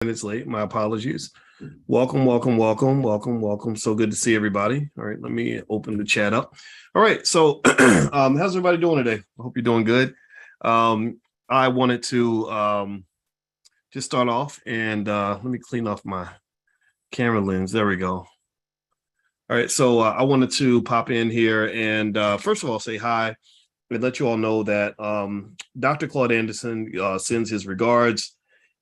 Minutes late. My apologies. Welcome, welcome, welcome, welcome, welcome. So good to see everybody. All right, let me open the chat up. All right, so how's everybody doing today? I hope you're doing good. I wanted to just start off and let me clean off my camera lens. There we go. All right, so I wanted to pop in here and first of all say hi and let you all know that Dr. Claude Anderson sends his regards.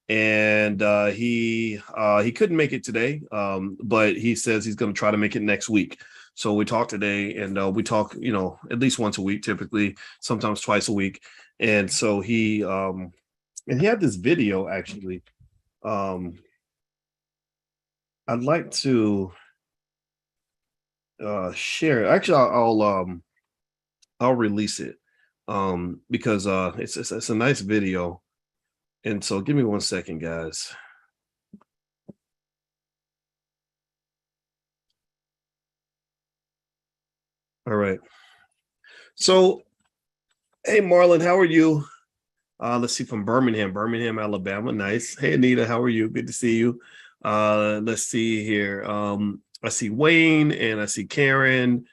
And he couldn't make it today, but he says he's going to try to make it next week. So we talked today, and we talk, at least once a week, typically, sometimes twice a week. And so he had this video actually. I'd like to share. Actually, I'll release it because it's a nice video. And so give me 1 second, guys. All right. So, hey, Marlon, how are you? Let's see, from Birmingham, Alabama. Nice. Hey, Anita, how are you? Good to see you. Let's see here. I see Wayne and I see Karen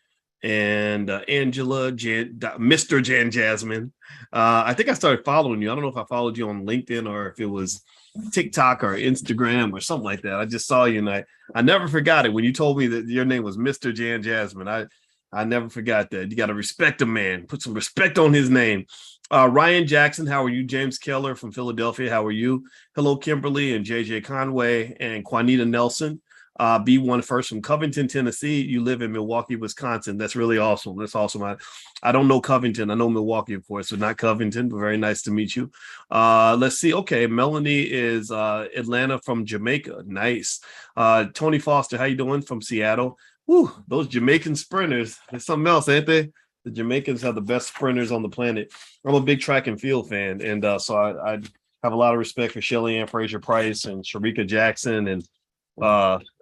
and Angela, Mr. Jan Jasmine. I think I started following you. I don't know if I followed you on LinkedIn or if it was TikTok or Instagram or something like that. I just saw you and I never forgot it when you told me that your name was Mr. Jan Jasmine. I never forgot that. You got to respect a man. Put some respect on his name. Ryan Jackson, how are you? James Keller from Philadelphia, how are you? Hello, Kimberly and JJ Conway and Juanita Nelson. B1 first from Covington, Tennessee. You live in Milwaukee, Wisconsin. That's really awesome. That's awesome. I don't know Covington. I know Milwaukee, of course, so not Covington, but very nice to meet you. Let's see. Okay, Melanie is Atlanta from Jamaica. Nice. Tony Foster, how you doing? From Seattle. Woo, those Jamaican sprinters. There's something else, ain't they? The Jamaicans have the best sprinters on the planet. I'm a big track and field fan, and so I have a lot of respect for Shelly Ann Fraser-Price and Sharika Jackson and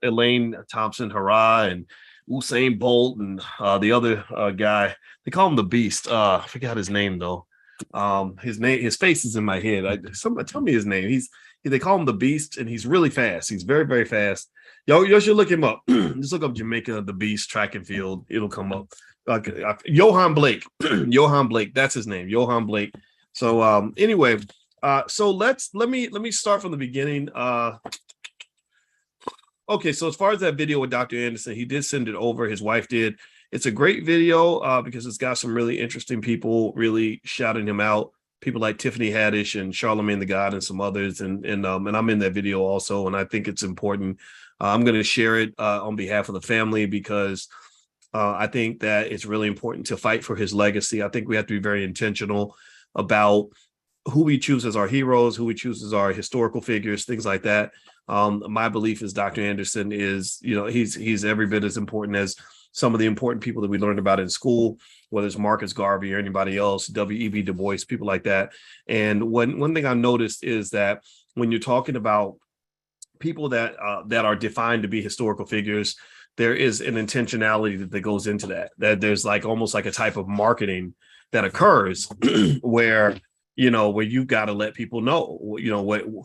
Elaine Thompson Hurrah and Usain Bolt and the other guy. They call him the Beast. I forgot his name though. His face is in my head. Somebody tell me his name. They call him the Beast, and he's really fast. He's very, very fast. Y'all should look him up. Just look up Jamaica the Beast track and field. It'll come up. Johan Blake. Johan Blake. That's his name. Johan Blake. So anyway, so let me start from the beginning. Okay, so as far as that video with Dr. Anderson, he did send it over. His wife did. It's a great video because it's got some really interesting people really shouting him out. People like Tiffany Haddish and Charlemagne the God and some others. And I'm in that video also, and I think it's important. I'm going to share it on behalf of the family because I think that it's really important to fight for his legacy. I think we have to be very intentional about who we choose as our heroes, who we choose as our historical figures, things like that. My belief is Dr. Anderson is, he's every bit as important as some of the important people that we learned about in school, whether it's Marcus Garvey or anybody else, W.E.B. Du Bois, people like that. And one thing I noticed is that when you're talking about people that are defined to be historical figures, there is an intentionality that goes into that there's like almost like a type of marketing that occurs where you've got to let people know,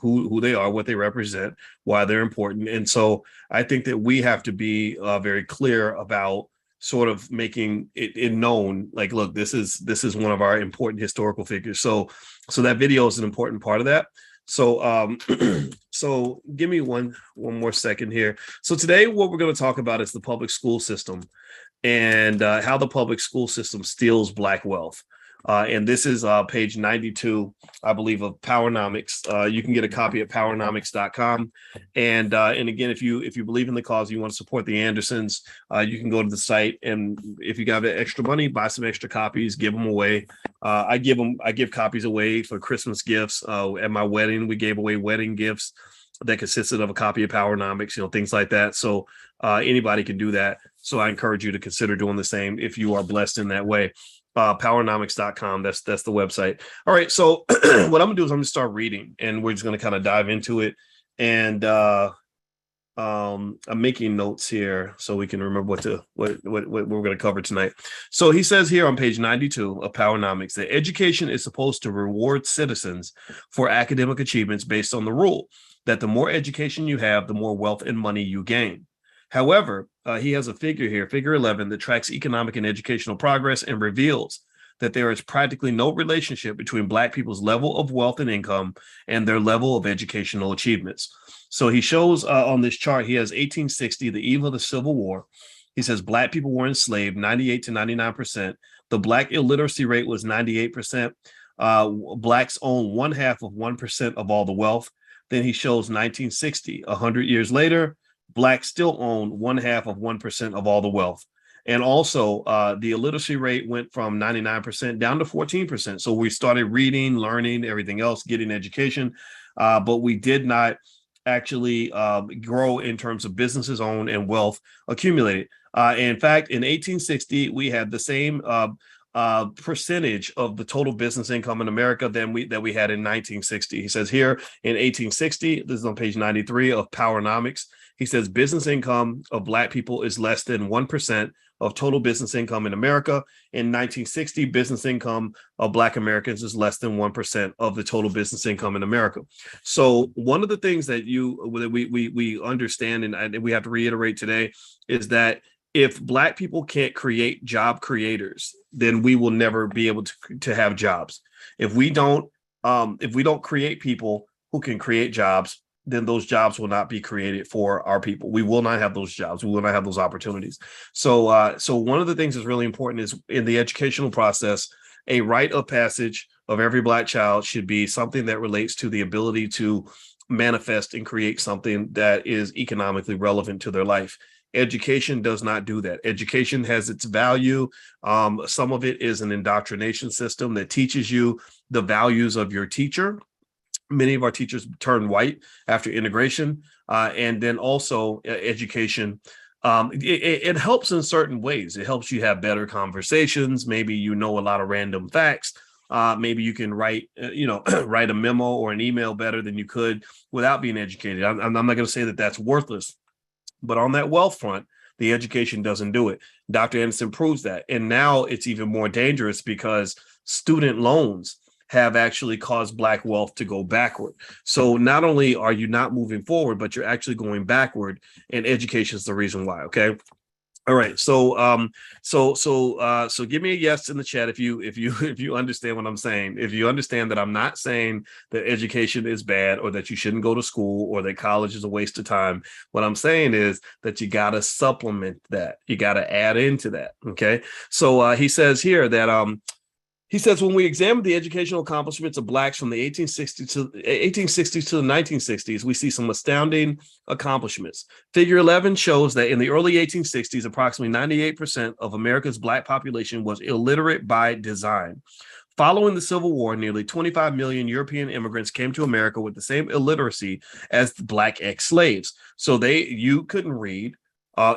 who they are, what they represent, why they're important. And so I think that we have to be very clear about sort of making it known, like, look, this is one of our important historical figures. So that video is an important part of that. So so give me one more second here. So today what we're going to talk about is the public school system and how the public school system steals Black wealth. And this is page 92, I believe, of Powernomics. You can get a copy at powernomics.com. And again, if you believe in the cause, you want to support the Andersons, you can go to the site. And if you got extra money, buy some extra copies, give them away. I give copies away for Christmas gifts. At my wedding, we gave away wedding gifts that consisted of a copy of Powernomics, things like that. So anybody can do that. So I encourage you to consider doing the same if you are blessed in that way. Powernomics.com. That's the website. All right. So what I'm gonna do is I'm gonna start reading, and we're just gonna kind of dive into it. And I'm making notes here so we can remember what we're going to cover tonight. So he says here on page 92 of Powernomics that education is supposed to reward citizens for academic achievements based on the rule that the more education you have, the more wealth and money you gain. However, he has a figure here, figure 11, that tracks economic and educational progress and reveals that there is practically no relationship between Black people's level of wealth and income and their level of educational achievements. So he shows on this chart, he has 1860, the eve of the Civil War. He says Black people were enslaved 98 to 99%. The Black illiteracy rate was 98%. Blacks own 0.5% of all the wealth. Then he shows 1960, 100 years later, Blacks still own 0.5% of all the wealth. And also the illiteracy rate went from 99% down to 14%. So we started reading, learning, everything else, getting education, but we did not actually grow in terms of businesses owned and wealth accumulated. In fact, in 1860, we had the same percentage of the total business income in America that we had in 1960. He says here in 1860, this is on page 93 of Powernomics, he says business income of Black people is less than 1% of total business income in America. In 1960, business income of Black Americans is less than 1% of the total business income in America. So one of the things that we understand, and we have to reiterate today, is that if Black people can't create job creators, then we will never be able to have jobs. If we don't create people who can create jobs, then those jobs will not be created for our people. We will not have those jobs. We will not have those opportunities. So one of the things that's really important is in the educational process, a rite of passage of every Black child should be something that relates to the ability to manifest and create something that is economically relevant to their life. Education does not do that. Education has its value. Some of it is an indoctrination system that teaches you the values of your teacher. Many of our teachers turn white after integration. And then also education, it helps in certain ways. It helps you have better conversations. Maybe you know a lot of random facts. Maybe you can write a memo or an email better than you could without being educated. I'm not going to say that that's worthless, but on that wealth front, the education doesn't do it. Dr. Anderson proves that. And now it's even more dangerous because student loans have actually caused Black wealth to go backward. So not only are you not moving forward, but you're actually going backward, and education is the reason why. Okay. All right. So give me a yes in the chat if you understand what I'm saying. If you understand that I'm not saying that education is bad or that you shouldn't go to school or that college is a waste of time. What I'm saying is that you got to supplement that. You got to add into that. Okay. So he says here that he says, when we examine the educational accomplishments of Blacks from the 1860s to the 1960s, we see some astounding accomplishments. Figure 11 shows that in the early 1860s, approximately 98% of America's Black population was illiterate by design. Following the Civil War, nearly 25 million European immigrants came to America with the same illiteracy as the Black ex-slaves. So you couldn't read.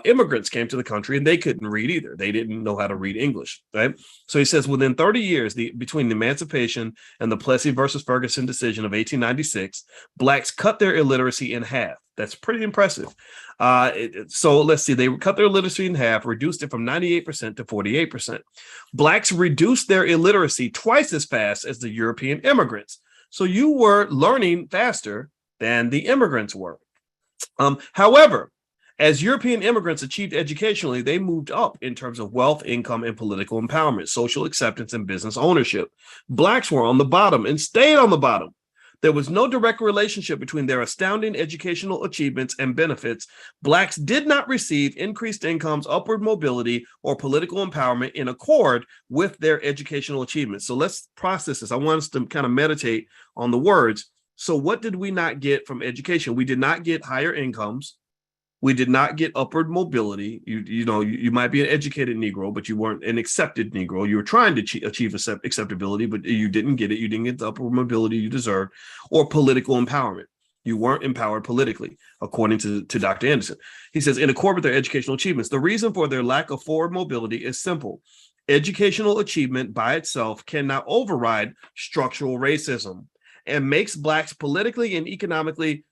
Immigrants came to the country and they couldn't read either. They didn't know how to read English, right? So he says within 30 years, between the Emancipation and the Plessy versus Ferguson decision of 1896, Blacks cut their illiteracy in half. That's pretty impressive. So let's see, they cut their illiteracy in half, reduced it from 98% to 48%. Blacks reduced their illiteracy twice as fast as the European immigrants. So you were learning faster than the immigrants were. However, as European immigrants achieved educationally, they moved up in terms of wealth, income, and political empowerment, social acceptance, and business ownership. Blacks were on the bottom and stayed on the bottom. There was no direct relationship between their astounding educational achievements and benefits. Blacks did not receive increased incomes, upward mobility, or political empowerment in accord with their educational achievements. So let's process this. I want us to kind of meditate on the words. So what did we not get from education? We did not get higher incomes. We did not get upward mobility. You might be an educated Negro, but you weren't an accepted Negro. You were trying to achieve acceptability, but you didn't get it. You didn't get the upward mobility you deserved, or political empowerment. You weren't empowered politically, according to Dr. Anderson. He says, in accord with their educational achievements, the reason for their lack of forward mobility is simple. Educational achievement by itself cannot override structural racism and makes Blacks politically and economically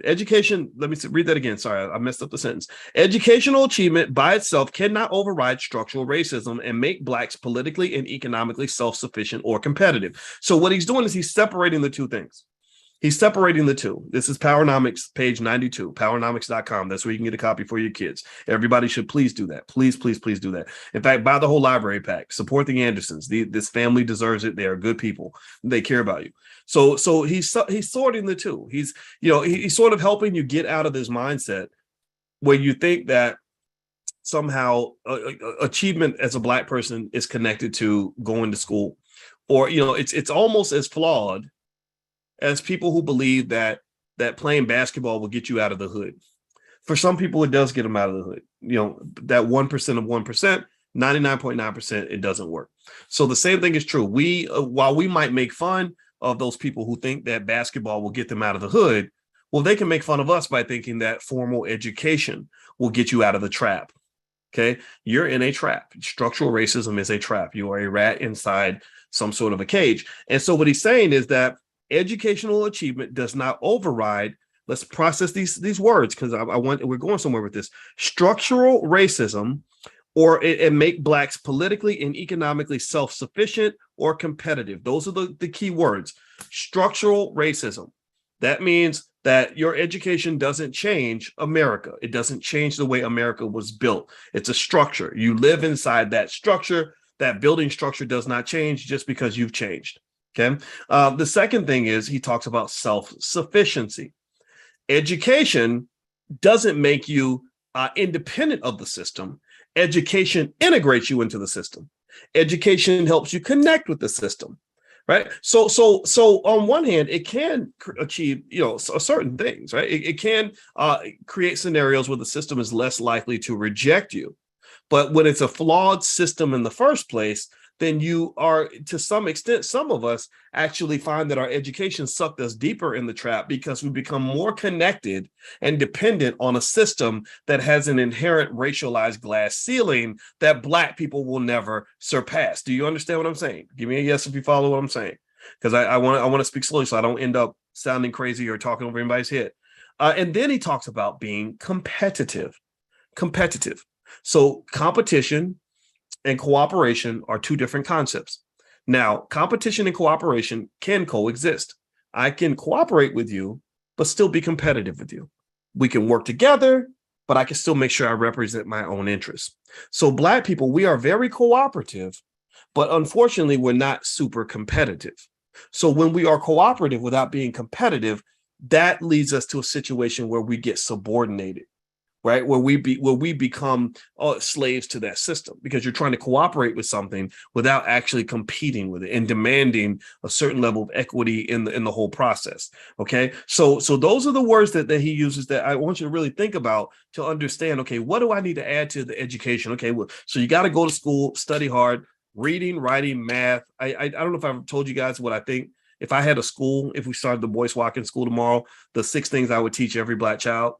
education. Let me read that again. Sorry, I messed up the sentence. Educational achievement by itself cannot override structural racism and make Blacks politically and economically self-sufficient or competitive. So what he's doing is he's separating the two things. He's separating the two. This is Powernomics, page 92, powernomics.com. That's where you can get a copy for your kids. Everybody should please do that. Please, please, please do that. In fact, buy the whole library pack. Support the Andersons. This family deserves it. They are good people. They care about you. So he's sorting the two. He's sort of helping you get out of this mindset where you think that somehow achievement as a Black person is connected to going to school, or it's almost as flawed as people who believe that playing basketball will get you out of the hood. For some people, it does get them out of the hood. That 1% of 1%, 99.9%, it doesn't work. So the same thing is true. While we might make fun of those people who think that basketball will get them out of the hood, well, they can make fun of us by thinking that formal education will get you out of the trap. Okay, you're in a trap. Structural racism is a trap. You are a rat inside some sort of a cage. And so what he's saying is that educational achievement does not override. Let's process these words, because we're going somewhere with this. Structural racism, or it make Blacks politically and economically self-sufficient or competitive. Those are the key words. Structural racism. That means that your education doesn't change America. It doesn't change the way America was built. It's a structure. You live inside that structure. That building structure does not change just because you've changed. Okay. The second thing is he talks about self-sufficiency. Education doesn't make you independent of the system. Education integrates you into the system. Education helps you connect with the system, right? So on one hand, it can achieve certain things, right? It can create scenarios where the system is less likely to reject you. But when it's a flawed system in the first place, then you are, to some extent, some of us actually find that our education sucked us deeper in the trap because we become more connected and dependent on a system that has an inherent racialized glass ceiling that Black people will never surpass. Do you understand what I'm saying? Give me a yes if you follow what I'm saying, because I want to speak slowly so I don't end up sounding crazy or talking over anybody's head. And then he talks about being competitive. So competition and cooperation are two different concepts. Now, competition and cooperation can coexist. I can cooperate with you, but still be competitive with you. We can work together, but I can still make sure I represent my own interests. So Black people, we are very cooperative, but unfortunately, we're not super competitive. So when we are cooperative without being competitive, that leads us to a situation where we get subordinated. Right, where we become slaves to that system, because you're trying to cooperate with something without actually competing with it and demanding a certain level of equity in the whole process. Okay, so those are the words that he uses that I want you to really think about to understand. Okay, what do I need to add to the education? Okay, well, so you got to go to school, study hard, reading, writing, math. I don't know if I've told you guys what I think. If I had a school, if we started the Boyce Watkins School tomorrow, the 6 things I would teach every Black child.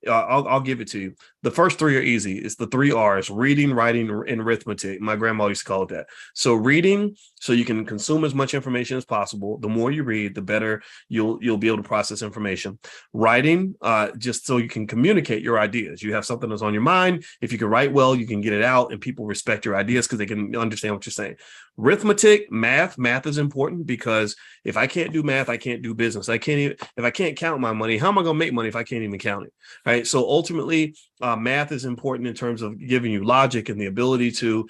I'll give it to you. The first 3 are easy. It's the 3 R's: reading, writing, and arithmetic. My grandma used to call it that. So reading, so you can consume as much information as possible. The more you read, the better you'll be able to process information. Writing, just so you can communicate your ideas. You have something that's on your mind. If you can write well, you can get it out, and people respect your ideas because they can understand what you're saying. Arithmetic, math is important, because if I can't do math, I can't do business. If I can't count my money, how am I going to make money if I can't even count it? Right. So ultimately, math is important in terms of giving you logic and the ability to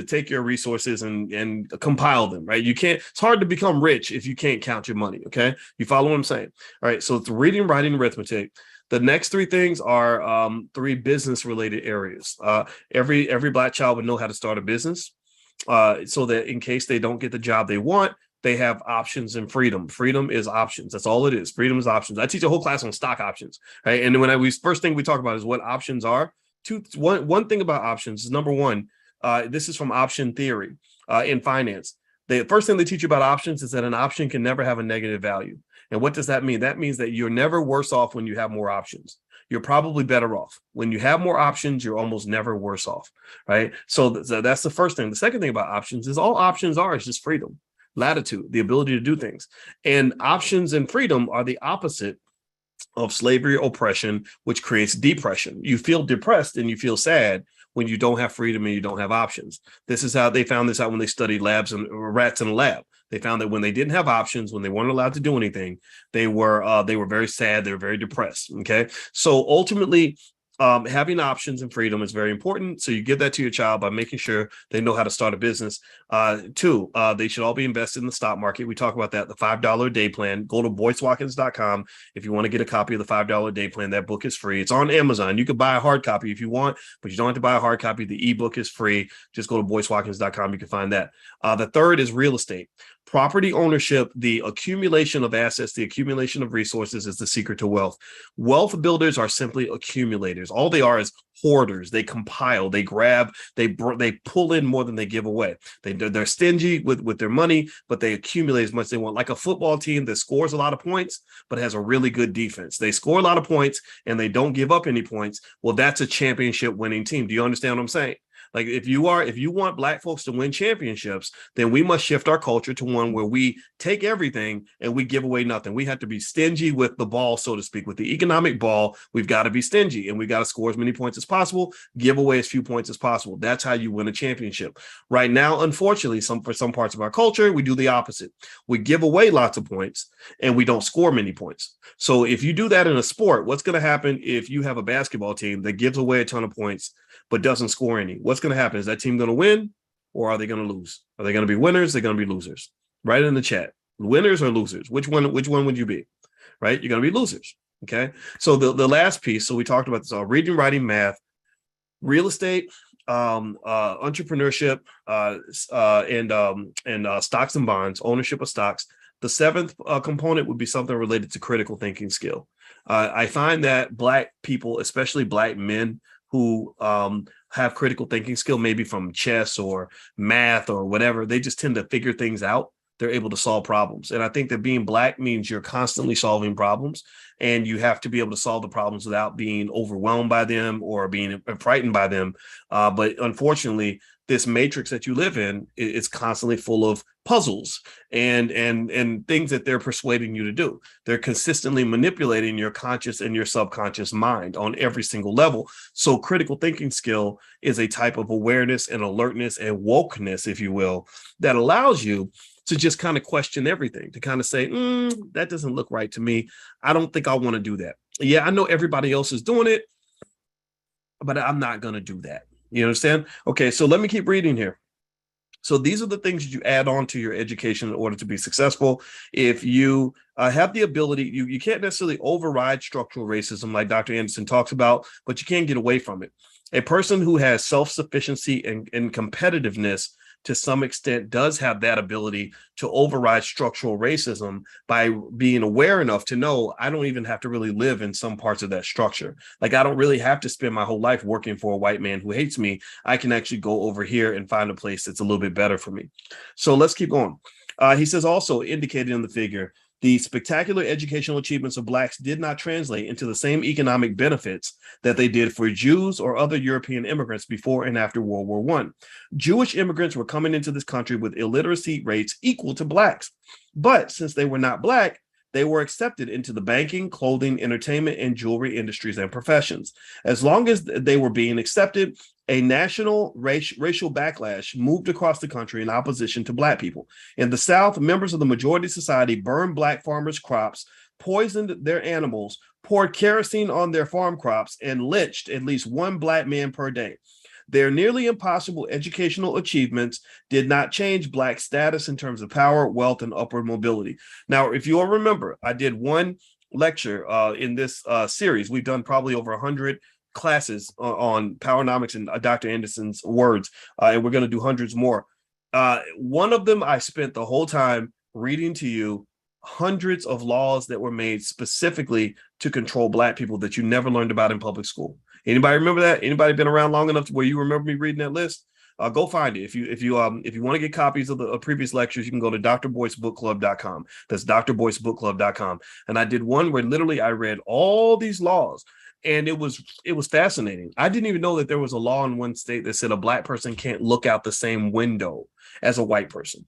take your resources and compile them. Right. It's hard to become rich if you can't count your money. OK, you follow what I'm saying? All right. So it's reading, writing, arithmetic. The next 3 things are 3 business related areas. Every Black child would know how to start a business, so that in case they don't get the job they want, they have options and freedom. Freedom is options. That's all it is. Freedom is options. I teach a whole class on stock options, right? And when first thing we talk about is what options are. One thing about options is, number one, this is from option theory in finance. The first thing they teach you about options is that an option can never have a negative value. And what does that mean? That means that you're never worse off when you have more options. You're probably better off. When you have more options, you're almost never worse off, right? So that's the first thing. The second thing about options is all options are is just freedom. Latitude, the ability to do things. And options and freedom are the opposite of slavery or oppression, which creates depression. You feel depressed and you feel sad when you don't have freedom and you don't have options. This is how they found this out when they studied rats in a lab. They found that when they didn't have options, when they weren't allowed to do anything, they were very sad. They were very depressed. Okay. So ultimately, having options and freedom is very important. So you give that to your child by making sure they know how to start a business. Two, they should all be invested in the stock market. We talk about that, the $5 a day plan. Go to boycewatkins.com if you want to get a copy of the $5 a day plan. That book is free. It's on Amazon. You could buy a hard copy if you want, but you don't have to buy a hard copy. The ebook is free. Just go to boycewatkins.com. You can find that. The third is real estate. Property ownership, the accumulation of assets, the accumulation of resources is the secret to wealth. Wealth builders are simply accumulators. All they are is hoarders. They compile, they grab, they pull in more than they give away. They're stingy with their money, but they accumulate as much as they want. Like a football team that scores a lot of points, but has a really good defense. They score a lot of points and they don't give up any points. Well, that's a championship winning team. Do you understand what I'm saying? Like if you want Black folks to win championships, then we must shift our culture to one where we take everything and we give away nothing. We have to be stingy with the ball, so to speak, with the economic ball. We've got to be stingy and we've got to score as many points as possible, give away as few points as possible. That's how you win a championship. Right now, unfortunately, for some parts of our culture, we do the opposite. We give away lots of points and we don't score many points. So if you do that in a sport, what's going to happen if you have a basketball team that gives away a ton of points but doesn't score any? What's going to happen? Is that team going to win or are they going to lose? Are they going to be winners? They're going to be losers. Write it in the chat. Winners or losers? Which one would you be? Right? You're going to be losers. Okay. So the last piece, so we talked about this, reading, writing, math, real estate, entrepreneurship, and stocks and bonds, ownership of stocks. The seventh component would be something related to critical thinking skill. I find that Black people, especially Black men, who have critical thinking skill, maybe from chess or math or whatever, they just tend to figure things out. They're able to solve problems. And I think that being Black means you're constantly solving problems and you have to be able to solve the problems without being overwhelmed by them or being frightened by them. But unfortunately, this matrix that you live in is constantly full of puzzles and things that they're persuading you to do. They're consistently manipulating your conscious and your subconscious mind on every single level. So critical thinking skill is a type of awareness and alertness and wokeness, if you will, that allows you to just kind of question everything, to kind of say, that doesn't look right to me. I don't think I want to do that. Yeah, I know everybody else is doing it, but I'm not going to do that. You understand? Okay, so let me keep reading here. So these are the things that you add on to your education in order to be successful. If you have the ability, you can't necessarily override structural racism like Dr. Anderson talks about, but you can get away from it. A person who has self-sufficiency and competitiveness to some extent does have that ability to override structural racism by being aware enough to know I don't even have to really live in some parts of that structure. Like I don't really have to spend my whole life working for a white man who hates me. I can actually go over here and find a place that's a little bit better for me. So let's keep going. He says also indicated in the figure, the spectacular educational achievements of Blacks did not translate into the same economic benefits that they did for Jews or other European immigrants before and after World War I. Jewish immigrants were coming into this country with illiteracy rates equal to Blacks. But since they were not Black, they were accepted into the banking, clothing, entertainment, and jewelry industries and professions. As long as they were being accepted, a national racial backlash moved across the country in opposition to Black people. In the South, members of the majority society burned Black farmers' crops, poisoned their animals, poured kerosene on their farm crops, and lynched at least one Black man per day. Their nearly impossible educational achievements did not change Black status in terms of power, wealth, and upward mobility. Now, if you all remember, I did one lecture in this series. We've done probably over 100 classes on Powernomics and Dr. Anderson's words, and we're going to do hundreds more. One of them, I spent the whole time reading to you hundreds of laws that were made specifically to control Black people that you never learned about in public school. Anybody remember that? Anybody been around long enough to where you remember me reading that list? Go find it. If you want to get copies of the previous lectures, you can go to drboycebookclub.com. That's drboycebookclub.com. And I did one where literally I read all these laws. And it was fascinating. I didn't even know that there was a law in one state that said a Black person can't look out the same window as a white person.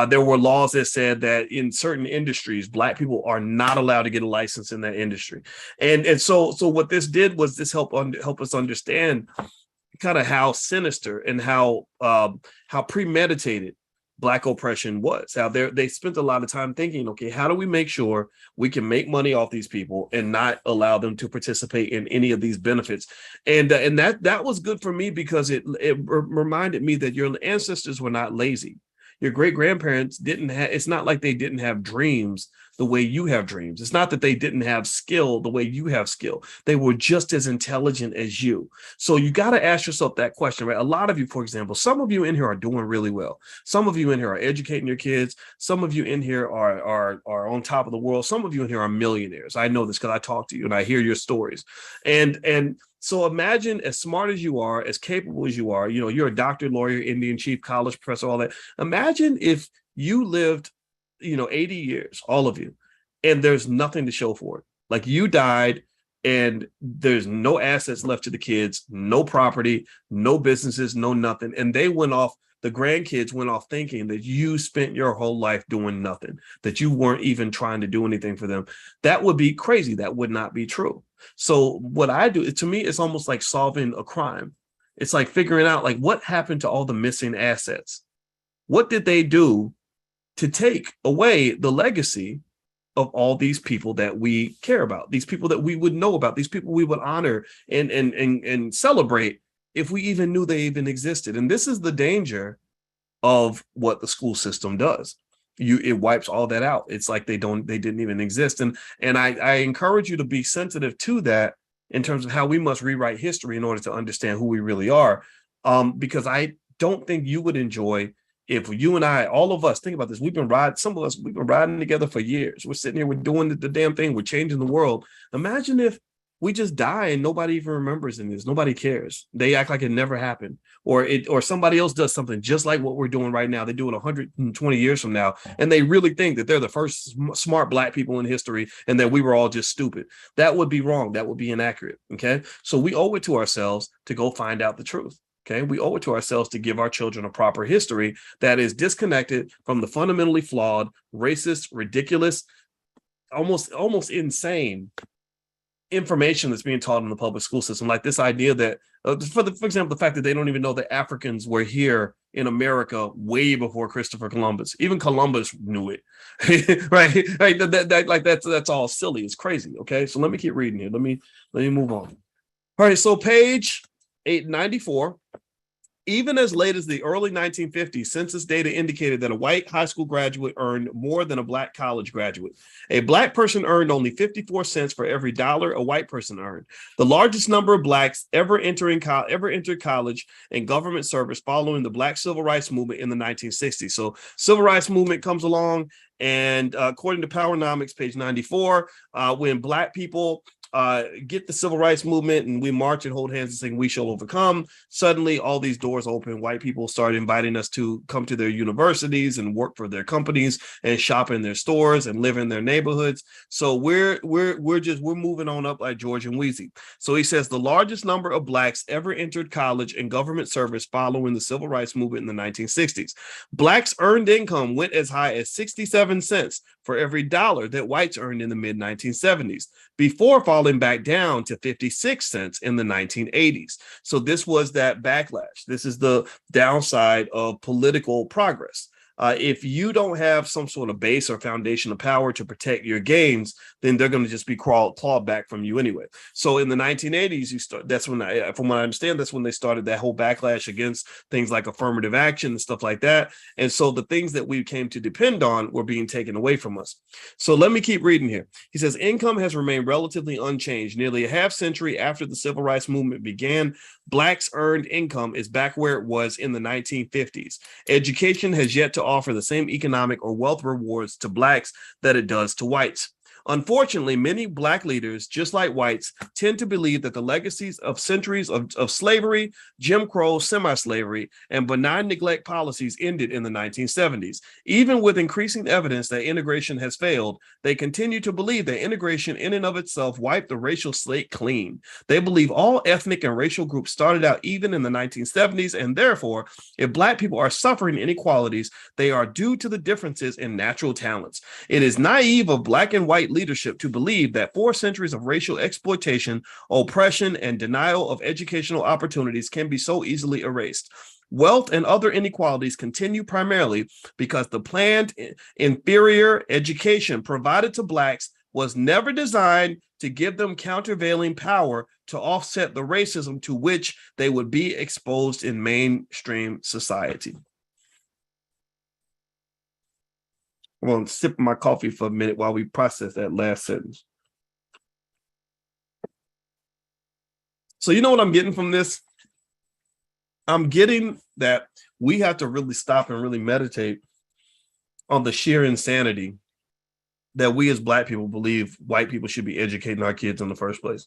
There were laws that said that in certain industries, Black people are not allowed to get a license in that industry. And so what this did was this help us understand kind of how sinister and how premeditated Black oppression was. How they spent a lot of time thinking, okay, how do we make sure we can make money off these people and not allow them to participate in any of these benefits? And that was good for me, because it reminded me that your ancestors were not lazy. Your great grandparents didn't have, it's not like they didn't have dreams the way you have dreams. It's not that they didn't have skill the way you have skill. They were just as intelligent as you. So you got to ask yourself that question, right? A lot of you, for example, some of you in here are doing really well. Some of you in here are educating your kids. Some of you in here are on top of the world. Some of you in here are millionaires. I know this because I talk to you and I hear your stories. And so imagine, as smart as you are, as capable as you are, you know, you're a doctor, lawyer, Indian chief, college professor, all that. Imagine if you lived, you know, 80 years, all of you, and there's nothing to show for it. Like, you died and there's no assets left to the kids, no property, no businesses, no nothing. And they went off, the grandkids went off thinking that you spent your whole life doing nothing, that you weren't even trying to do anything for them. That would be crazy. That would not be true. So what I do, to me, it's almost like solving a crime. It's like figuring out, like, what happened to all the missing assets? What did they do to take away the legacy of all these people that we care about, these people that we would know about, these people we would honor and celebrate if we even knew they even existed? And this is the danger of what the school system does. It wipes all that out. It's like they didn't even exist. And I encourage you to be sensitive to that in terms of how we must rewrite history in order to understand who we really are. Because I don't think you would enjoy if you and I, all of us, think about this. Some of us, we've been riding together for years. We're sitting here, we're doing the damn thing. We're changing the world. Imagine if we just die and nobody even remembers in this. Nobody cares. They act like it never happened, or somebody else does something just like what we're doing right now. They do it 120 years from now, and they really think that they're the first smart Black people in history and that we were all just stupid. That would be wrong. That would be inaccurate. Okay. So we owe it to ourselves to go find out the truth. Okay, we owe it to ourselves to give our children a proper history that is disconnected from the fundamentally flawed, racist, ridiculous, almost insane information that's being taught in the public school system. Like this idea that, for example, the fact that they don't even know that Africans were here in America way before Christopher Columbus. Even Columbus knew it, right? That's all silly. It's crazy. Okay, so let me keep reading here. Let me move on. All right, so page 894. Even as late as the early 1950s, census data indicated that a white high school graduate earned more than a Black college graduate. A Black person earned only 54 cents for every dollar a white person earned. The largest number of Blacks ever entered college and government service following the Black Civil Rights Movement in the 1960s. So Civil Rights Movement comes along, and according to Powernomics, page 94, when Black people get the civil rights movement and we march and hold hands and sing "We Shall Overcome," suddenly all these doors open. White people start inviting us to come to their universities and work for their companies and shop in their stores and live in their neighborhoods. So we're moving on up like George and Wheezy. So he says the largest number of Blacks ever entered college and government service following the civil rights movement in the 1960s. Blacks' earned income went as high as 67 cents for every dollar that whites earned in the mid-1970s, before falling back down to 56 cents in the 1980s. So this was that backlash. This is the downside of political progress. If you don't have some sort of base or foundation of power to protect your gains, then they're going to just be clawed back from you anyway. So in the 1980s, that's when, from what I understand, that's when they started that whole backlash against things like affirmative action and stuff like that. And so the things that we came to depend on were being taken away from us. So let me keep reading here. He says, income has remained relatively unchanged. Nearly a half century after the civil rights movement began, Blacks' earned income is back where it was in the 1950s. Education has yet to offer the same economic or wealth rewards to Blacks that it does to whites. Unfortunately, many Black leaders, just like whites, tend to believe that the legacies of centuries of slavery, Jim Crow, semi-slavery, and benign neglect policies ended in the 1970s. Even with increasing evidence that integration has failed, they continue to believe that integration in and of itself wiped the racial slate clean. They believe all ethnic and racial groups started out even in the 1970s, and therefore, if Black people are suffering inequalities, they are due to the differences in natural talents. It is naive of Black and white white leadership to believe that 4 centuries of racial exploitation, oppression, and denial of educational opportunities can be so easily erased. Wealth and other inequalities continue primarily because the planned inferior education provided to Blacks was never designed to give them countervailing power to offset the racism to which they would be exposed in mainstream society. I'm going to sip my coffee for a minute while we process that last sentence. So you know what I'm getting from this? I'm getting that we have to really stop and really meditate on the sheer insanity that we as Black people believe white people should be educating our kids in the first place.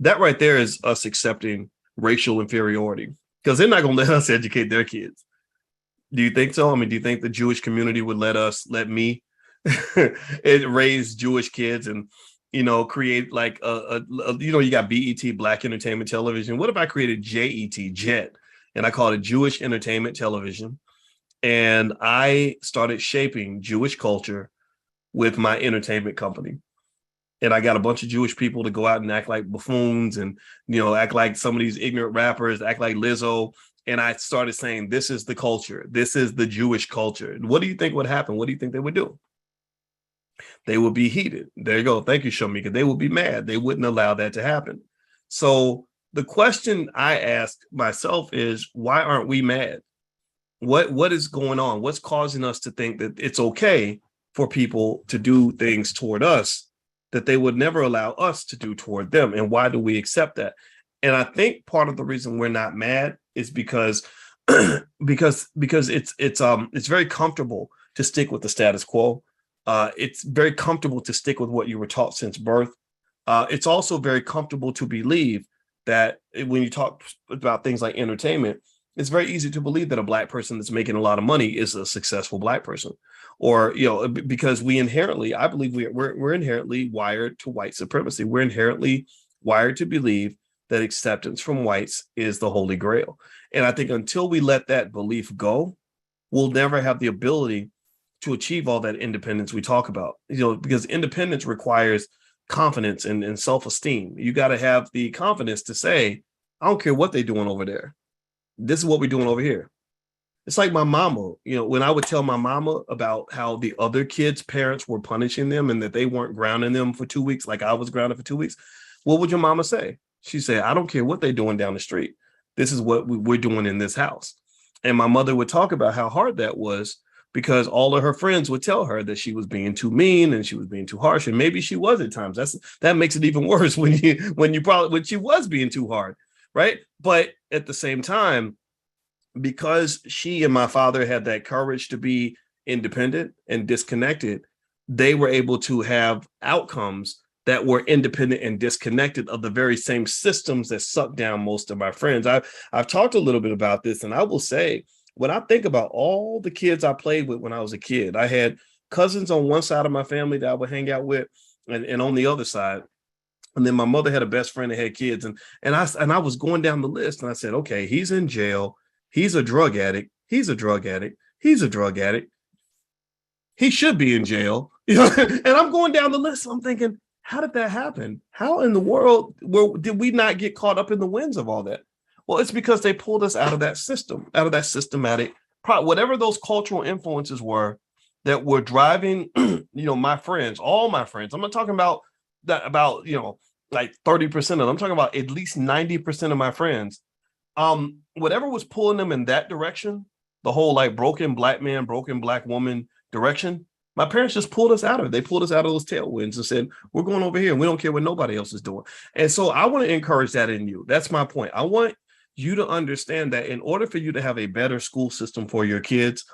That right there is us accepting racial inferiority, because they're not going to let us educate their kids. Do you think so? I mean, do you think the Jewish community would let me raise Jewish kids and, create like you got BET, Black Entertainment Television. What if I created JET, and I called it Jewish Entertainment Television, and I started shaping Jewish culture with my entertainment company? And I got a bunch of Jewish people to go out and act like buffoons and, act like some of these ignorant rappers, act like Lizzo. And I started saying, this is the culture. This is the Jewish culture. And what do you think would happen? What do you think they would do? They would be heated. There you go. Thank you, Shamika. They would be mad. They wouldn't allow that to happen. So the question I ask myself is, why aren't we mad? What is going on? What's causing us to think that it's okay for people to do things toward us that they would never allow us to do toward them? And why do we accept that? And I think part of the reason we're not mad is because it's very comfortable to stick with the status quo. It's very comfortable to stick with what you were taught since birth. It's also very comfortable to believe that when you talk about things like entertainment, it's very easy to believe that a Black person that's making a lot of money is a successful Black person. Or, because we inherently, I believe we're inherently wired to white supremacy. We're inherently wired to believe that acceptance from whites is the holy grail. And I think until we let that belief go, we'll never have the ability to achieve all that independence we talk about, because independence requires confidence and self-esteem. You got to have the confidence to say, I don't care what they're doing over there. This is what we're doing over here. It's like my mama, when I would tell my mama about how the other kids' parents were punishing them and that they weren't grounding them for 2 weeks, like I was grounded for 2 weeks. What would your mama say? She said, I don't care what they're doing down the street. This is what we're doing in this house. And my mother would talk about how hard that was, because all of her friends would tell her that she was being too mean and she was being too harsh. And maybe she was at times. That makes it even worse when she was being too hard, right? But at the same time, because she and my father had that courage to be independent and disconnected, they were able to have outcomes that were independent and disconnected of the very same systems that sucked down most of my friends. I've talked a little bit about this, and I will say, when I think about all the kids I played with when I was a kid, I had cousins on one side of my family that I would hang out with, and on the other side. And then my mother had a best friend that had kids. And I was going down the list, and I said, okay, he's in jail. He's a drug addict. He's a drug addict. He's a drug addict. He should be in jail. And I'm going down the list. I'm thinking, how did that happen? How in the world did we not get caught up in the winds of all that? Well, it's because they pulled us out of that system, out of that systematic, whatever those cultural influences were that were driving, my friends, all my friends. I'm not talking about that, like 30% of them. I'm talking about at least 90% of my friends. Whatever was pulling them in that direction, the whole like broken Black man, broken Black woman direction, my parents just pulled us out of it. They pulled us out of those tailwinds and said, we're going over here and we don't care what nobody else is doing. And so I want to encourage that in you. That's my point. I want you to understand that in order for you to have a better school system for your kids,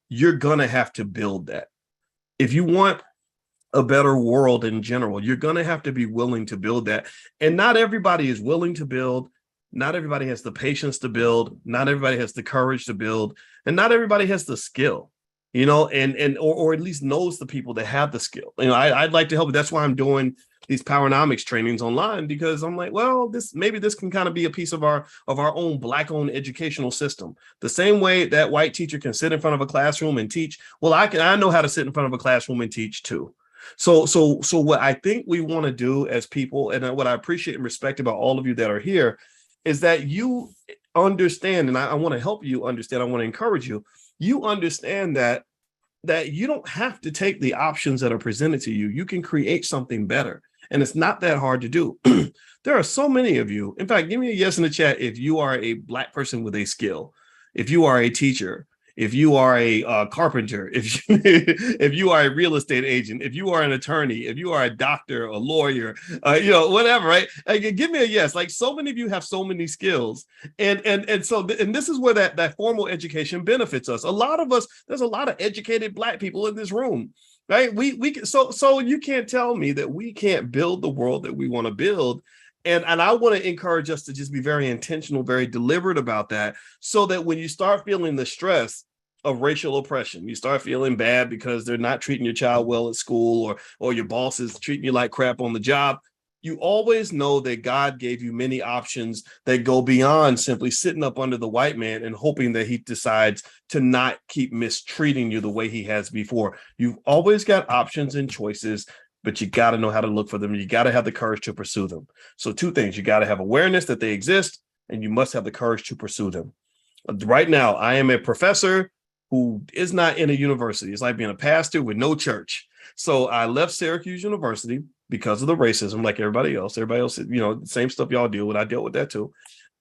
you're going to have to build that. If you want a better world in general, you're going to have to be willing to build that. And not everybody is willing to build. Not everybody has the patience to build. Not everybody has the courage to build. And not everybody has the skill. Or at least knows the people that have the skill. I'd like to help. That's why I'm doing these Powernomics trainings online, because I'm like, well, this can kind of be a piece of our own Black-owned educational system. The same way that white teacher can sit in front of a classroom and teach. Well, I know how to sit in front of a classroom and teach too. So what I think we want to do as people, and what I appreciate and respect about all of you that are here, is that you understand, and I want to help you understand. I want to encourage you. You understand that you don't have to take the options that are presented to you. You can create something better. And it's not that hard to do. There are so many of you. In fact, give me a yes in the chat if you are a Black person with a skill, if you are a teacher, if you are a carpenter, if you, if you are a real estate agent, if you are an attorney, if you are a doctor, a lawyer, whatever, right? Like, give me a yes. Like, so many of you have so many skills, and so this is where that formal education benefits us. A lot of us, there's a lot of educated Black people in this room, right? So you can't tell me that we can't build the world that we want to build. And I want to encourage us to just be very intentional, very deliberate about that, so that when you start feeling the stress of racial oppression, you start feeling bad because they're not treating your child well at school, or your boss is treating you like crap on the job, you always know that God gave you many options that go beyond simply sitting up under the white man and hoping that he decides to not keep mistreating you the way he has before. You've always got options and choices, but you got to know how to look for them. You got to have the courage to pursue them. So two things: you got to have awareness that they exist, and you must have the courage to pursue them. Right now, I am a professor who is not in a university. It's like being a pastor with no church. So I left Syracuse University because of the racism, like everybody else. Everybody else, the same stuff y'all deal with. I dealt with that too.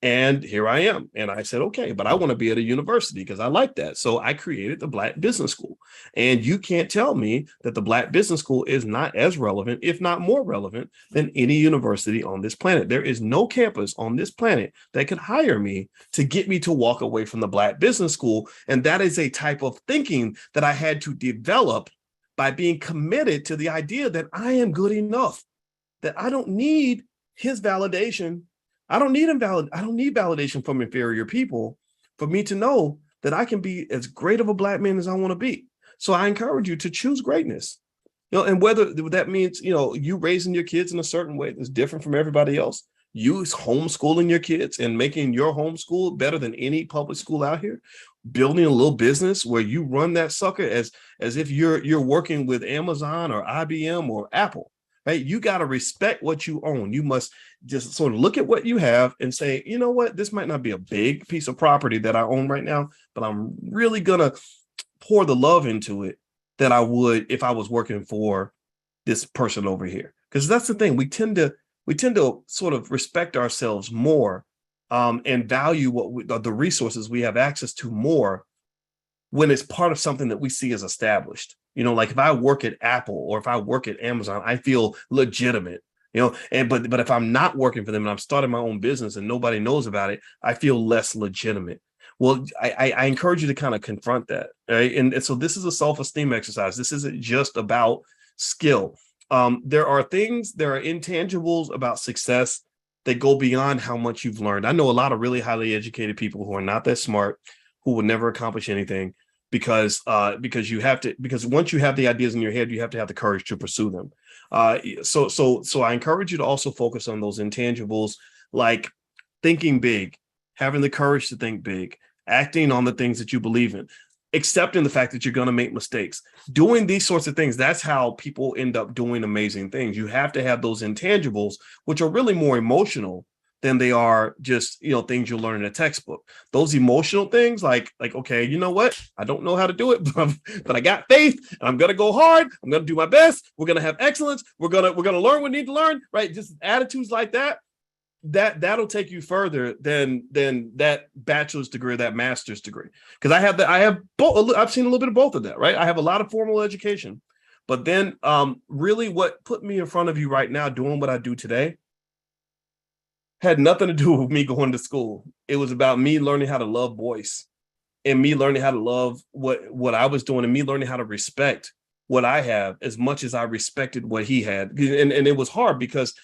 And here I am. And I said, okay, but I want to be at a university because I like that. So I created the Black Business School. And you can't tell me that the Black Business School is not as relevant, if not more relevant, than any university on this planet. There is no campus on this planet that could hire me to get me to walk away from the Black Business School. And that is a type of thinking that I had to develop by being committed to the idea that I am good enough, that I don't need his validation. I don't need validation from inferior people for me to know that I can be as great of a Black man as I want to be. So I encourage you to choose greatness. And whether that means, you raising your kids in a certain way that's different from everybody else, you homeschooling your kids and making your homeschool better than any public school out here, building a little business where you run that sucker as if you're working with Amazon or IBM or Apple. Right? You got to respect what you own. You must just sort of look at what you have and say, you know what, this might not be a big piece of property that I own right now, but I'm really going to pour the love into it that I would if I was working for this person over here. Because that's the thing. We tend to sort of respect ourselves more and value the resources we have access to more when it's part of something that we see as established. Like if I work at Apple or if I work at Amazon, I feel legitimate, but if I'm not working for them and I'm starting my own business and nobody knows about it, I feel less legitimate. Well, I encourage you to kind of confront that. Right? And so this is a self-esteem exercise. This isn't just about skill. There are intangibles about success that go beyond how much you've learned. I know a lot of really highly educated people who are not that smart, who will never accomplish anything. Because once you have the ideas in your head, you have to have the courage to pursue them. So I encourage you to also focus on those intangibles, like thinking big, having the courage to think big, acting on the things that you believe in, accepting the fact that you're going to make mistakes, doing these sorts of things. That's how people end up doing amazing things. You have to have those intangibles, which are really more emotional than they are just, things you'll learn in a textbook. Those emotional things like, okay, you know what? I don't know how to do it, but I got faith and I'm going to go hard. I'm going to do my best. We're going to have excellence. We're going to learn what we need to learn, right? Just attitudes like that'll take you further than that bachelor's degree or that master's degree. Because I've seen a little bit of both of that, right? I have a lot of formal education, but then really what put me in front of you right now doing what I do today had nothing to do with me going to school. It was about me learning how to love boys and me learning how to love what I was doing and me learning how to respect what I have as much as I respected what he had. And it was hard because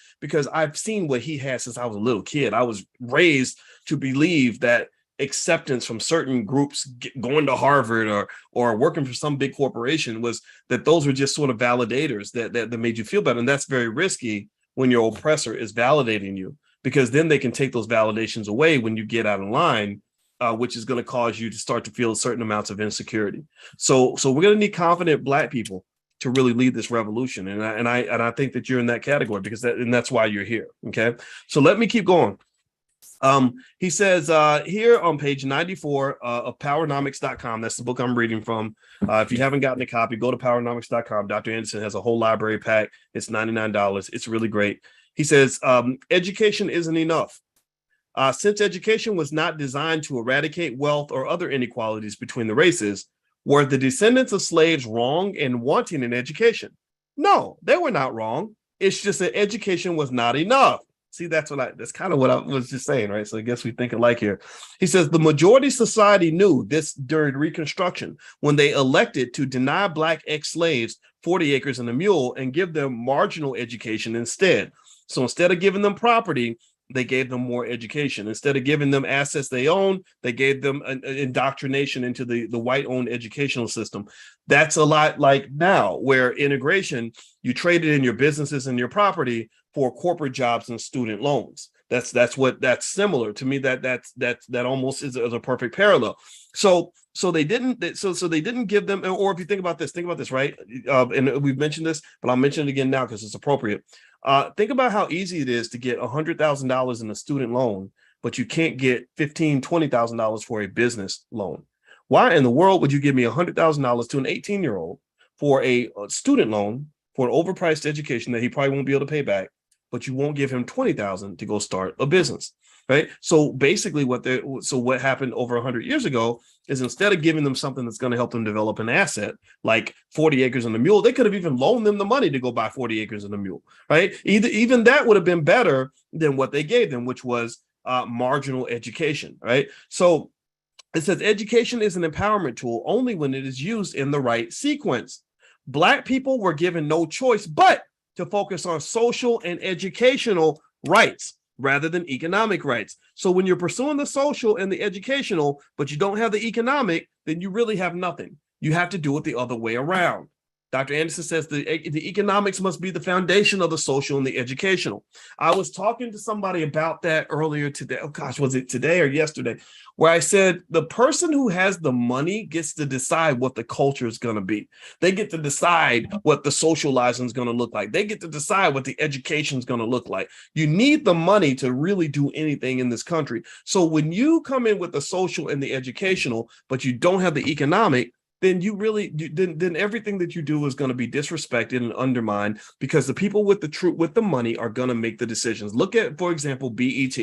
I've seen what he had since I was a little kid. I was raised to believe that acceptance from certain groups going to Harvard or working for some big corporation was that those were just sort of validators that made you feel better. And that's very risky when your oppressor is validating you, because then they can take those validations away when you get out of line, which is going to cause you to start to feel certain amounts of insecurity. So we're going to need confident Black people to really lead this revolution. And I think that you're in that category because that's why you're here. Okay. So let me keep going. He says here on page 94 of Powernomics.com, that's the book I'm reading from. If you haven't gotten a copy, go to Powernomics.com. Dr. Anderson has a whole library pack. It's $99. It's really great. He says, education isn't enough. Since education was not designed to eradicate wealth or other inequalities between the races, were the descendants of slaves wrong in wanting an education? No, they were not wrong. It's just that education was not enough. See, that's kind of what I was just saying, right? So I guess we think alike here. He says the majority society knew this during Reconstruction when they elected to deny Black ex-slaves 40 acres and a mule and give them marginal education instead. So instead of giving them property, they gave them more education. Instead of giving them assets they own, they gave them an indoctrination into the white-owned educational system. That's a lot like now, where integration, you traded in your businesses and your property for corporate jobs and student loans. That's similar to me. That almost is a perfect parallel. So they didn't give them, or if you think about this, right? And we've mentioned this, but I'll mention it again now because it's appropriate. Think about how easy it is to get $100,000 in a student loan, but you can't get $15,000, $20,000 for a business loan. Why in the world would you give me $100,000 to an 18-year-old for a student loan for an overpriced education that he probably won't be able to pay back, but you won't give him $20,000 to go start a business, right? So basically what happened over 100 years ago is instead of giving them something that's going to help them develop an asset like 40 acres and a mule, they could have even loaned them the money to go buy 40 acres and a mule, right? Even that would have been better than what they gave them, which was marginal education, right? So it says education is an empowerment tool only when it is used in the right sequence. Black people were given no choice but to focus on social and educational rights rather than economic rights. So when you're pursuing the social and the educational, but you don't have the economic, then you really have nothing. You have to do it the other way around. Dr. Anderson says the economics must be the foundation of the social and the educational. I was talking to somebody about that earlier today. Oh gosh, was it today or yesterday? Where I said the person who has the money gets to decide what the culture is going to be. They get to decide what the socializing is going to look like. They get to decide what the education is going to look like. You need the money to really do anything in this country. So when you come in with the social and the educational, but you don't have the economic, then then everything that you do is going to be disrespected and undermined because the people with the money are going to make the decisions. Look at, for example, BET.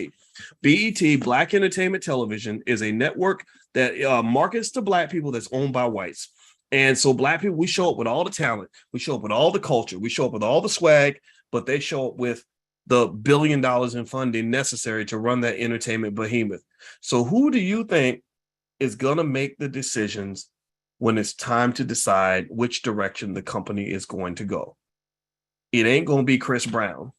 BET, Black Entertainment Television, is a network that markets to Black people that's owned by whites. And so Black people, we show up with all the talent, we show up with all the culture, we show up with all the swag, but they show up with the $1 billion in funding necessary to run that entertainment behemoth. So who do you think is going to make the decisions when it's time to decide which direction the company is going to go? It ain't going to be Chris Brown.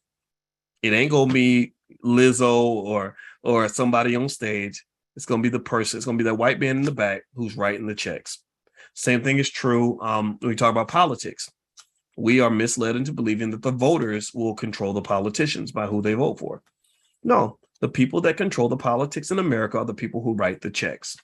It ain't going to be Lizzo or somebody on stage. It's going to be the person. It's going to be that white man in the back who's writing the checks. Same thing is true when we talk about politics. We are misled into believing that the voters will control the politicians by who they vote for. No, the people that control the politics in America are the people who write the checks.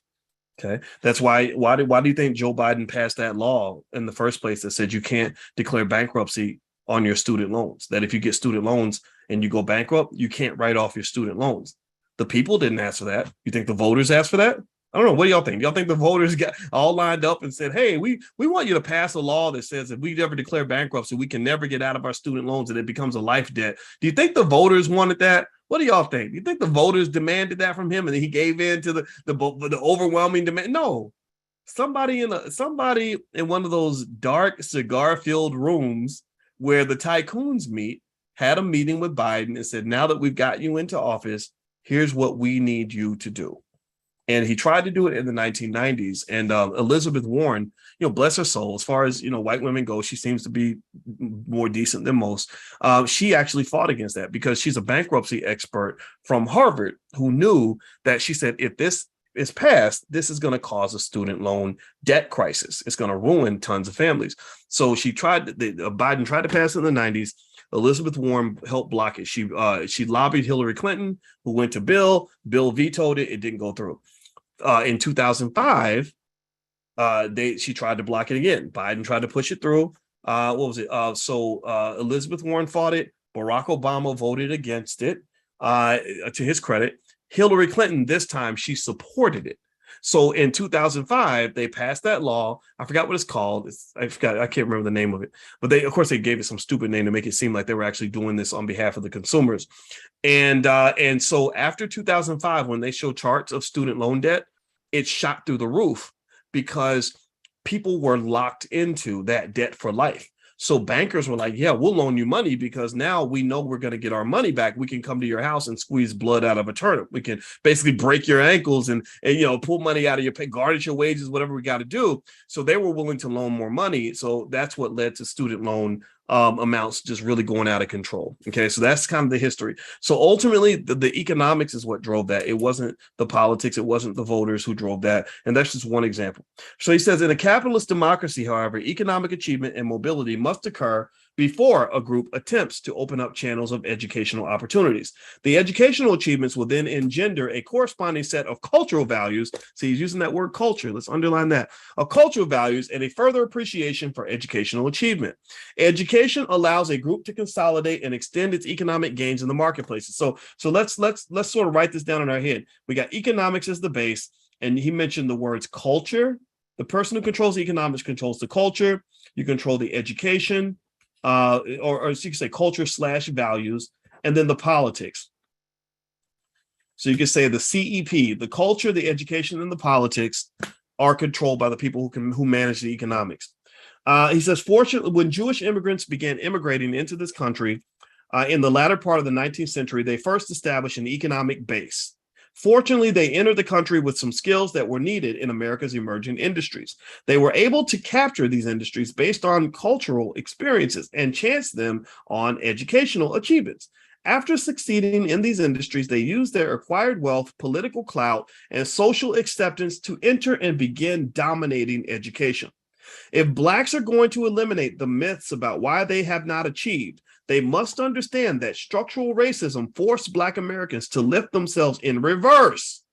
Okay, that's why do you think Joe Biden passed that law in the first place that said you can't declare bankruptcy on your student loans? That if you get student loans and you go bankrupt, you can't write off your student loans. The people didn't ask for that. You think the voters asked for that? I don't know. What do y'all think? Y'all think the voters got all lined up and said, hey, we want you to pass a law that says if we never declare bankruptcy, we can never get out of our student loans and it becomes a life debt? Do you think the voters wanted that? What do y'all think? Do you think the voters demanded that from him and he gave in to the overwhelming demand? No. Somebody in one of those dark cigar-filled rooms where the tycoons meet had a meeting with Biden and said, now that we've got you into office, here's what we need you to do. And he tried to do it in the 1990s. And Elizabeth Warren, bless her soul, as far as, white women go, she seems to be more decent than most. She actually fought against that because she's a bankruptcy expert from Harvard who knew that, she said, if this is passed, this is going to cause a student loan debt crisis. It's going to ruin tons of families. So Biden tried to pass it in the 90s. Elizabeth Warren helped block it. She lobbied Hillary Clinton, who went to Bill. Bill vetoed it. It didn't go through. In 2005, she tried to block it again. Biden tried to push it through. What was it? Elizabeth Warren fought it. Barack Obama voted against it. To his credit, Hillary Clinton, this time, she supported it. So in 2005, they passed that law. I forgot what it's called. I can't remember the name of it. But of course, they gave it some stupid name to make it seem like they were actually doing this on behalf of the consumers. And so after 2005, when they show charts of student loan debt, it shot through the roof because people were locked into that debt for life. So bankers were like, yeah, we'll loan you money because now we know we're going to get our money back. We can come to your house and squeeze blood out of a turnip. We can basically break your ankles and pull money out of your pay, garnish your wages, whatever we got to do. So they were willing to loan more money. So that's what led to student loan amounts just really going out of control. Okay, so that's kind of the history. So ultimately, the economics is what drove that. It wasn't the politics. It wasn't the voters who drove that. And that's just one example. So he says, in a capitalist democracy, however, economic achievement and mobility must occur before a group attempts to open up channels of educational opportunities. The educational achievements will then engender a corresponding set of cultural values. See, he's using that word culture. Let's underline that. A cultural values and a further appreciation for educational achievement. Education allows a group to consolidate and extend its economic gains in the marketplaces. So let's sort of write this down in our head. We got economics as the base, and he mentioned the words culture. The person who controls economics controls the culture. You control the education. Or you could say culture / values, and then the politics. So you could say the CEP, the culture, the education, and the politics are controlled by the people who manage the economics. He says, fortunately, when Jewish immigrants began immigrating into this country in the latter part of the 19th century, they first established an economic base. Fortunately, they entered the country with some skills that were needed in America's emerging industries. They were able to capture these industries based on cultural experiences and chance them on educational achievements. After succeeding in these industries, they used their acquired wealth, political clout, and social acceptance to enter and begin dominating education. If Blacks are going to eliminate the myths about why they have not achieved, they must understand that structural racism forced Black Americans to lift themselves in reverse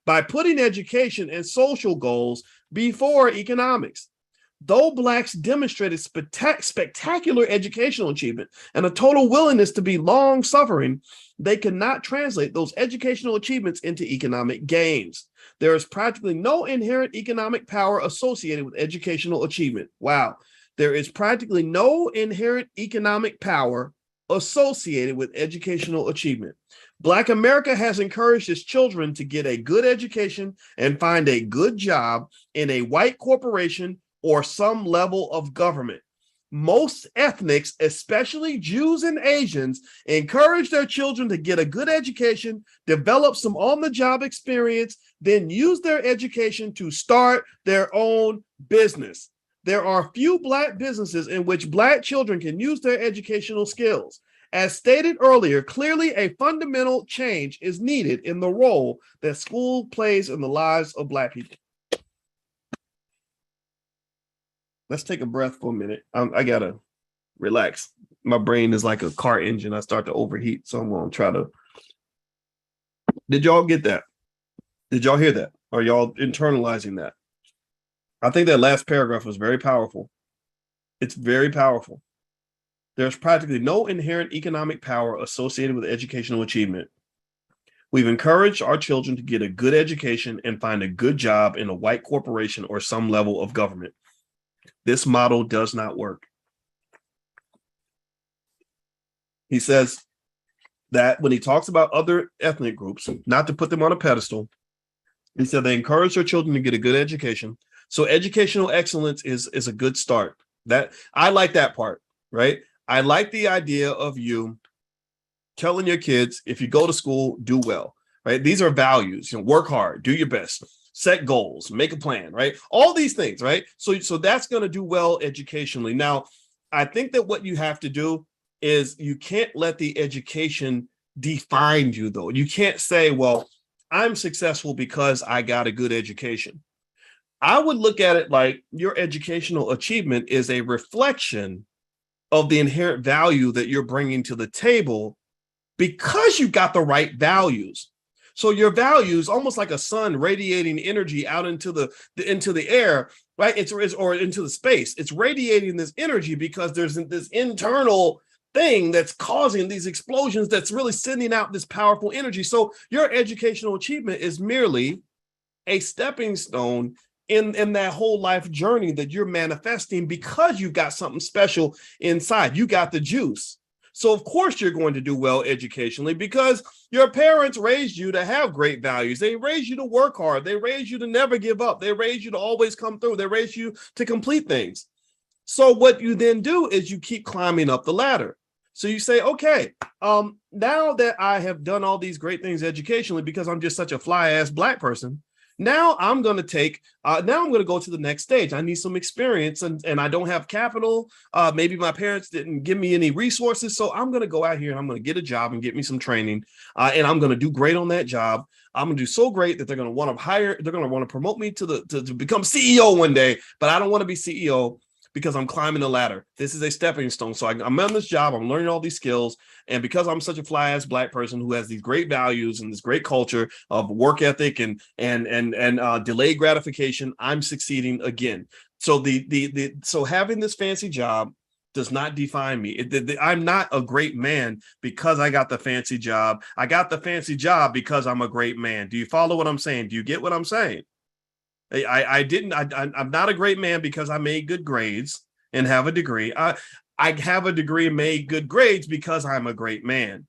by putting education and social goals before economics. Though Blacks demonstrated spectacular educational achievement and a total willingness to be long-suffering, they could not translate those educational achievements into economic gains. There is practically no inherent economic power associated with educational achievement. Wow. There is practically no inherent economic power associated with educational achievement. Black America has encouraged its children to get a good education and find a good job in a white corporation or some level of government. Most ethnics, especially Jews and Asians, encourage their children to get a good education, develop some on-the-job experience, then use their education to start their own business. There are few Black businesses in which Black children can use their educational skills. As stated earlier, clearly a fundamental change is needed in the role that school plays in the lives of Black people. Let's take a breath for a minute. I gotta relax. My brain is like a car engine. I start to overheat, so I'm gonna try to. Did y'all get that? Did y'all hear that? Are y'all internalizing that? I think that last paragraph was very powerful. It's very powerful. There's practically no inherent economic power associated with educational achievement. We've encouraged our children to get a good education and find a good job in a white corporation or some level of government. This model does not work. He says that when he talks about other ethnic groups, not to put them on a pedestal, he said they encourage their children to get a good education. So educational excellence is a good start. That I like that part, right? I like the idea of you telling your kids, if you go to school, do well, right? These are values, work hard, do your best, set goals, make a plan, right? All these things, right? So that's going to do well educationally. Now, I think that what you have to do is you can't let the education define you, though. You can't say, well, I'm successful because I got a good education. I would look at it like your educational achievement is a reflection of the inherent value that you're bringing to the table because you got the right values. So your values, almost like a sun radiating energy out into the air, right? It's or into the space. It's radiating this energy because there's this internal thing that's causing these explosions that's really sending out this powerful energy. So your educational achievement is merely a stepping stone in that whole life journey that you're manifesting because you've got something special inside. You got the juice. So of course you're going to do well educationally because your parents raised you to have great values. They raised you to work hard. They raised you to never give up. They raised you to always come through. They raised you to complete things. So what you then do is you keep climbing up the ladder. So you say, okay, now that I have done all these great things educationally because I'm just such a fly-ass Black person, now I'm going to go to the next stage. I need some experience and I don't have capital. Maybe my parents didn't give me any resources. So I'm going to go out here and I'm going to get a job and get me some training. And I'm going to do great on that job. I'm going to do so great that they're going to want to hire, they're going to want to promote me to become CEO one day, but I don't want to be CEO because I'm climbing the ladder. This is a stepping stone. So I'm on this job, I'm learning all these skills. And because I'm such a fly-ass Black person who has these great values and this great culture of work ethic and delayed gratification, I'm succeeding again. So so having this fancy job does not define me. I'm not a great man because I got the fancy job. I got the fancy job because I'm a great man. Do you follow what I'm saying? Do you get what I'm saying? I'm not a great man because I made good grades and have a degree. I have a degree and made good grades because I'm a great man.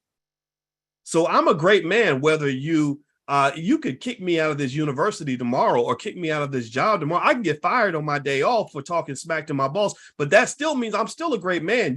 So I'm a great man, whether you could kick me out of this university tomorrow or kick me out of this job tomorrow. I can get fired on my day off for talking smack to my boss, but that still means I'm still a great man.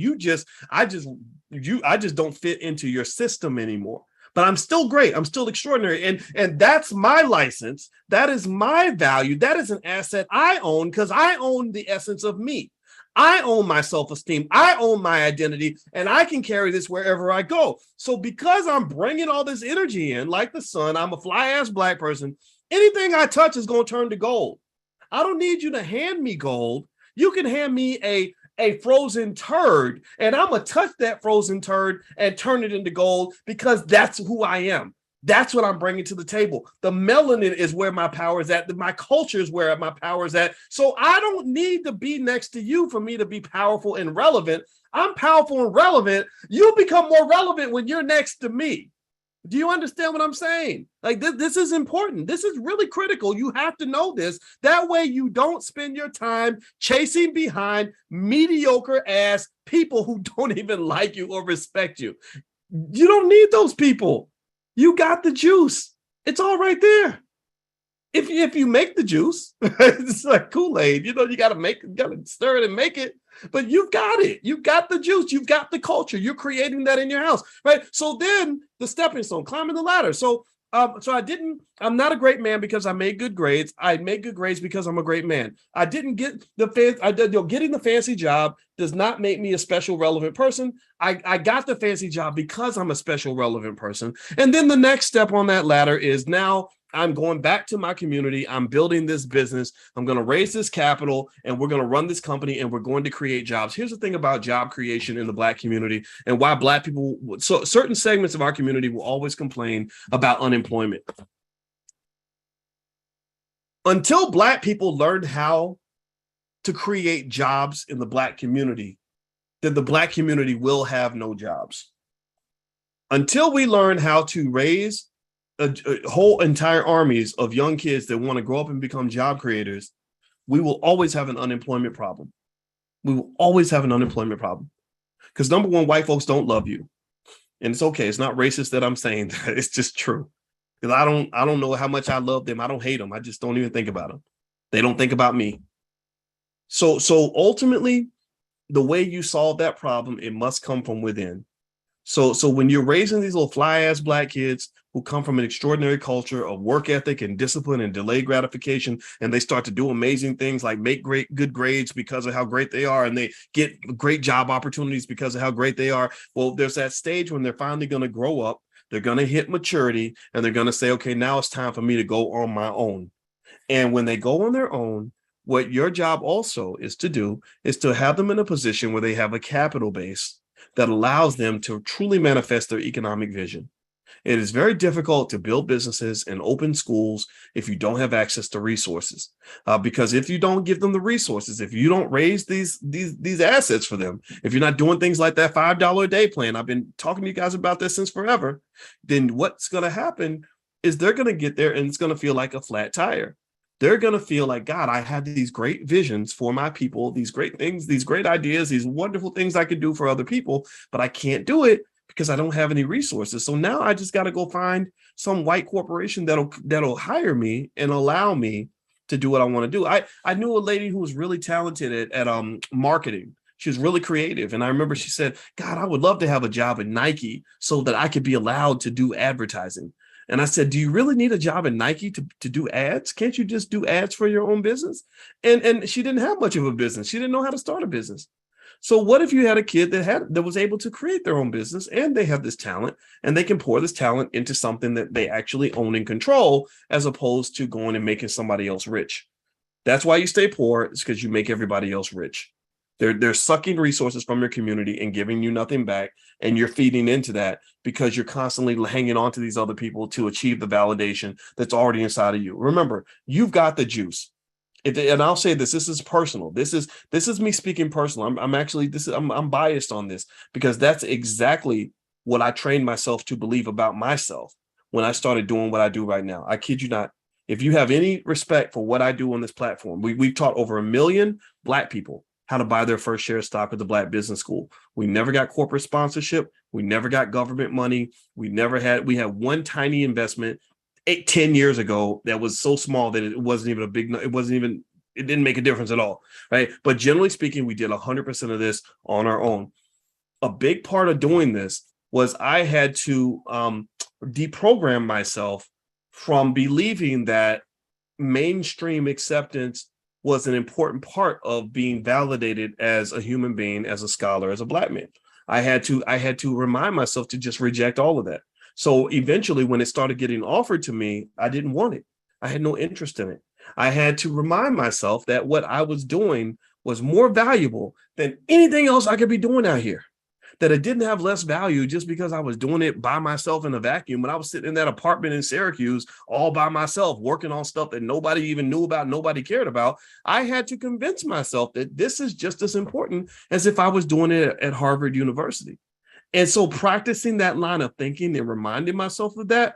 I just don't fit into your system anymore. But I'm still great. I'm still extraordinary. And that's my license. That is my value. That is an asset I own because I own the essence of me. I own my self-esteem. I own my identity, and I can carry this wherever I go. So because I'm bringing all this energy in, like the sun, I'm a fly-ass Black person. Anything I touch is going to turn to gold. I don't need you to hand me gold. You can hand me a frozen turd, and I'm going to touch that frozen turd and turn it into gold because that's who I am. That's what I'm bringing to the table. The melanin is where my power is at. My culture is where my power is at. So I don't need to be next to you for me to be powerful and relevant. I'm powerful and relevant. You become more relevant when you're next to me. Do you understand what I'm saying? Like this is important. This is really critical. You have to know this. That way you don't spend your time chasing behind mediocre ass people who don't even like you or respect you. You don't need those people. You got the juice. It's all right there. If you make the juice, it's like Kool-Aid. You got to stir it and make it. But you've got it. You've got the juice. You've got the culture. You're creating that in your house, right? So then the stepping stone, climbing the ladder. So I'm not a great man because I made good grades. I made good grades because I'm a great man. I didn't get getting the fancy job does not make me a special relevant person. I got the fancy job because I'm a special relevant person. And then the next step on that ladder is now I'm going back to my community. I'm building this business. I'm going to raise this capital and we're going to run this company and we're going to create jobs. Here's the thing about job creation in the Black community and why Black people, so certain segments of our community will always complain about unemployment. Until Black people learned how to create jobs in the Black community, then the Black community will have no jobs. Until we learn how to raise a whole entire armies of young kids that want to grow up and become job creators, we will always have an unemployment problem. We will always have an unemployment problem. Because number one, white folks don't love you. And it's okay. It's not racist that I'm saying that. It's just true. Because I don't know how much I love them. I don't hate them. I just don't even think about them. They don't think about me. So ultimately, the way you solve that problem, it must come from within. So when you're raising these little fly-ass Black kids who come from an extraordinary culture of work ethic and discipline and delayed gratification, and they start to do amazing things like make good grades because of how great they are, and they get great job opportunities because of how great they are. Well, there's that stage when they're finally going to grow up, they're going to hit maturity, and they're going to say, okay, now it's time for me to go on my own. And when they go on their own, what your job also is to do is to have them in a position where they have a capital base that allows them to truly manifest their economic vision. It is very difficult to build businesses and open schools if you don't have access to resources. Because if you don't give them the resources, if you don't raise these assets for them, if you're not doing things like that $5 a day plan, I've been talking to you guys about this since forever, then what's going to happen is they're going to get there and it's going to feel like a flat tire. They're going to feel like, God, I had these great visions for my people, these great things, these great ideas, these wonderful things I could do for other people, but I can't do it because I don't have any resources. So now I just got to go find some white corporation that'll hire me and allow me to do what I want to do. I knew a lady who was really talented at marketing. She was really creative. And I remember she said, God, I would love to have a job at Nike so that I could be allowed to do advertising. And I said, do you really need a job at Nike to do ads? Can't you just do ads for your own business? And she didn't have much of a business. She didn't know how to start a business. So what if you had a kid that was able to create their own business and they have this talent and they can pour this talent into something that they actually own and control, as opposed to going and making somebody else rich? That's why you stay poor. It's because you make everybody else rich. They're sucking resources from your community and giving you nothing back. And you're feeding into that because you're constantly hanging on to these other people to achieve the validation that's already inside of you. Remember, you've got the juice. And I'll say this is personal. This is me speaking personal. I'm biased on this because that's exactly what I trained myself to believe about myself when I started doing what I do right now. I kid you not. If you have any respect for what I do on this platform, we've taught over 1 million Black people how to buy their first share of stock at the Black Business School. We never got corporate sponsorship. We never got government money. We had one tiny investment 10 years ago that was so small that it wasn't even it didn't make a difference at all, right? But generally speaking, we did 100% of this on our own. A big part of doing this was I had to deprogram myself from believing that mainstream acceptance was an important part of being validated as a human being, as a scholar, as a Black man. I had to remind myself to just reject all of that. So eventually, when it started getting offered to me, I didn't want it. I had no interest in it. I had to remind myself that what I was doing was more valuable than anything else I could be doing out here. That it didn't have less value just because I was doing it by myself in a vacuum. When I was sitting in that apartment in Syracuse all by myself, working on stuff that nobody even knew about, nobody cared about, I had to convince myself that this is just as important as if I was doing it at Harvard University. And so practicing that line of thinking and reminding myself of that,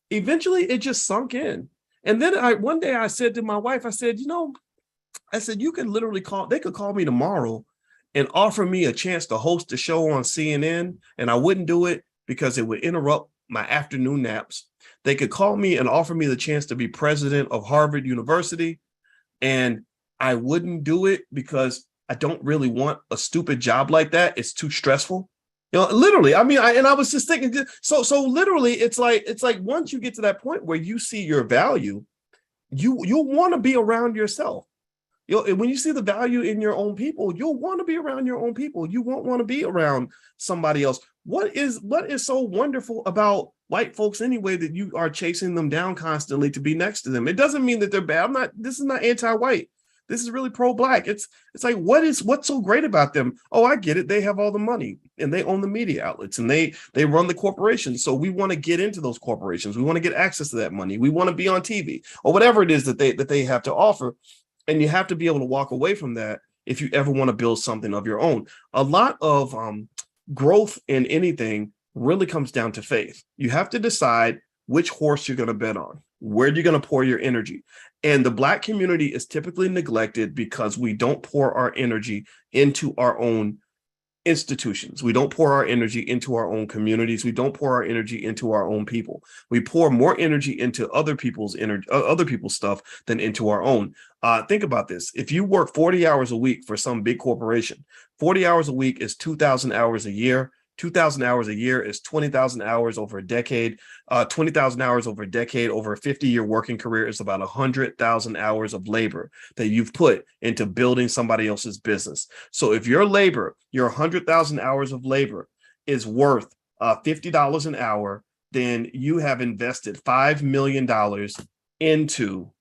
eventually it just sunk in. And then one day I said to my wife, I said, you could literally they could call me tomorrow and offer me a chance to host a show on CNN, and I wouldn't do it because it would interrupt my afternoon naps. They could call me and offer me the chance to be president of Harvard University, and I wouldn't do it because I don't really want a stupid job like that. It's too stressful. Literally, I mean, I was just thinking, so literally, it's like once you get to that point where you see your value, you'll want to be around yourself. When you see the value in your own people, you'll want to be around your own people. You won't want to be around somebody else. What is so wonderful about white folks anyway that you are chasing them down constantly to be next to them? It doesn't mean that they're bad. This is not anti-white. This is really pro-Black. It's like, what's so great about them? Oh, I get it. They have all the money and they own the media outlets and they run the corporations. So we want to get into those corporations. We want to get access to that money. We want to be on TV or whatever it is that they have to offer. And you have to be able to walk away from that if you ever want to build something of your own. A lot of growth in anything really comes down to faith. You have to decide which horse you're going to bet on, where you're going to pour your energy. And the Black community is typically neglected because we don't pour our energy into our own institutions. We don't pour our energy into our own communities. We don't pour our energy into our own people. We pour more energy into other people's stuff than into our own. Think about this. If you work 40 hours a week for some big corporation, 40 hours a week is 2,000 hours a year. 2,000 hours a year is 20,000 hours over a decade. 20,000 hours over a decade, over a 50-year working career is about 100,000 hours of labor that you've put into building somebody else's business. So if your labor, your 100,000 hours of labor is worth $50 an hour, then you have invested $5 million into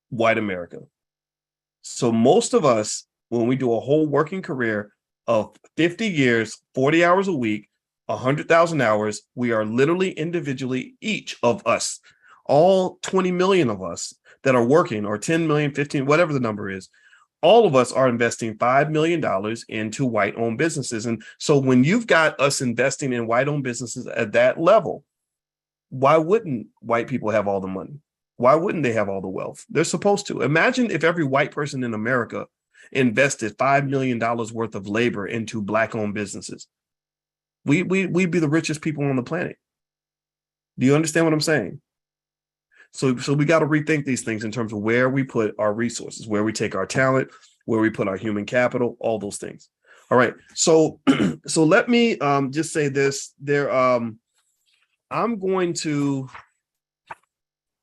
white America. So most of us, when we do a whole working career of 50 years, 40 hours a week, 100,000 hours. We are literally individually, each of us, all 20 million of us that are working, or 10 million, 15, whatever the number is, all of us are investing $5 million into white-owned businesses. And so when you've got us investing in white-owned businesses at that level, why wouldn't white people have all the money? Why wouldn't they have all the wealth? They're supposed to. Imagine if every white person in America invested $5 million worth of labor into Black-owned businesses. We'd be the richest people on the planet. Do you understand what I'm saying? So we got to rethink these things in terms of where we put our resources, where we take our talent, where we put our human capital, all those things. All right. So let me just say this. I'm going to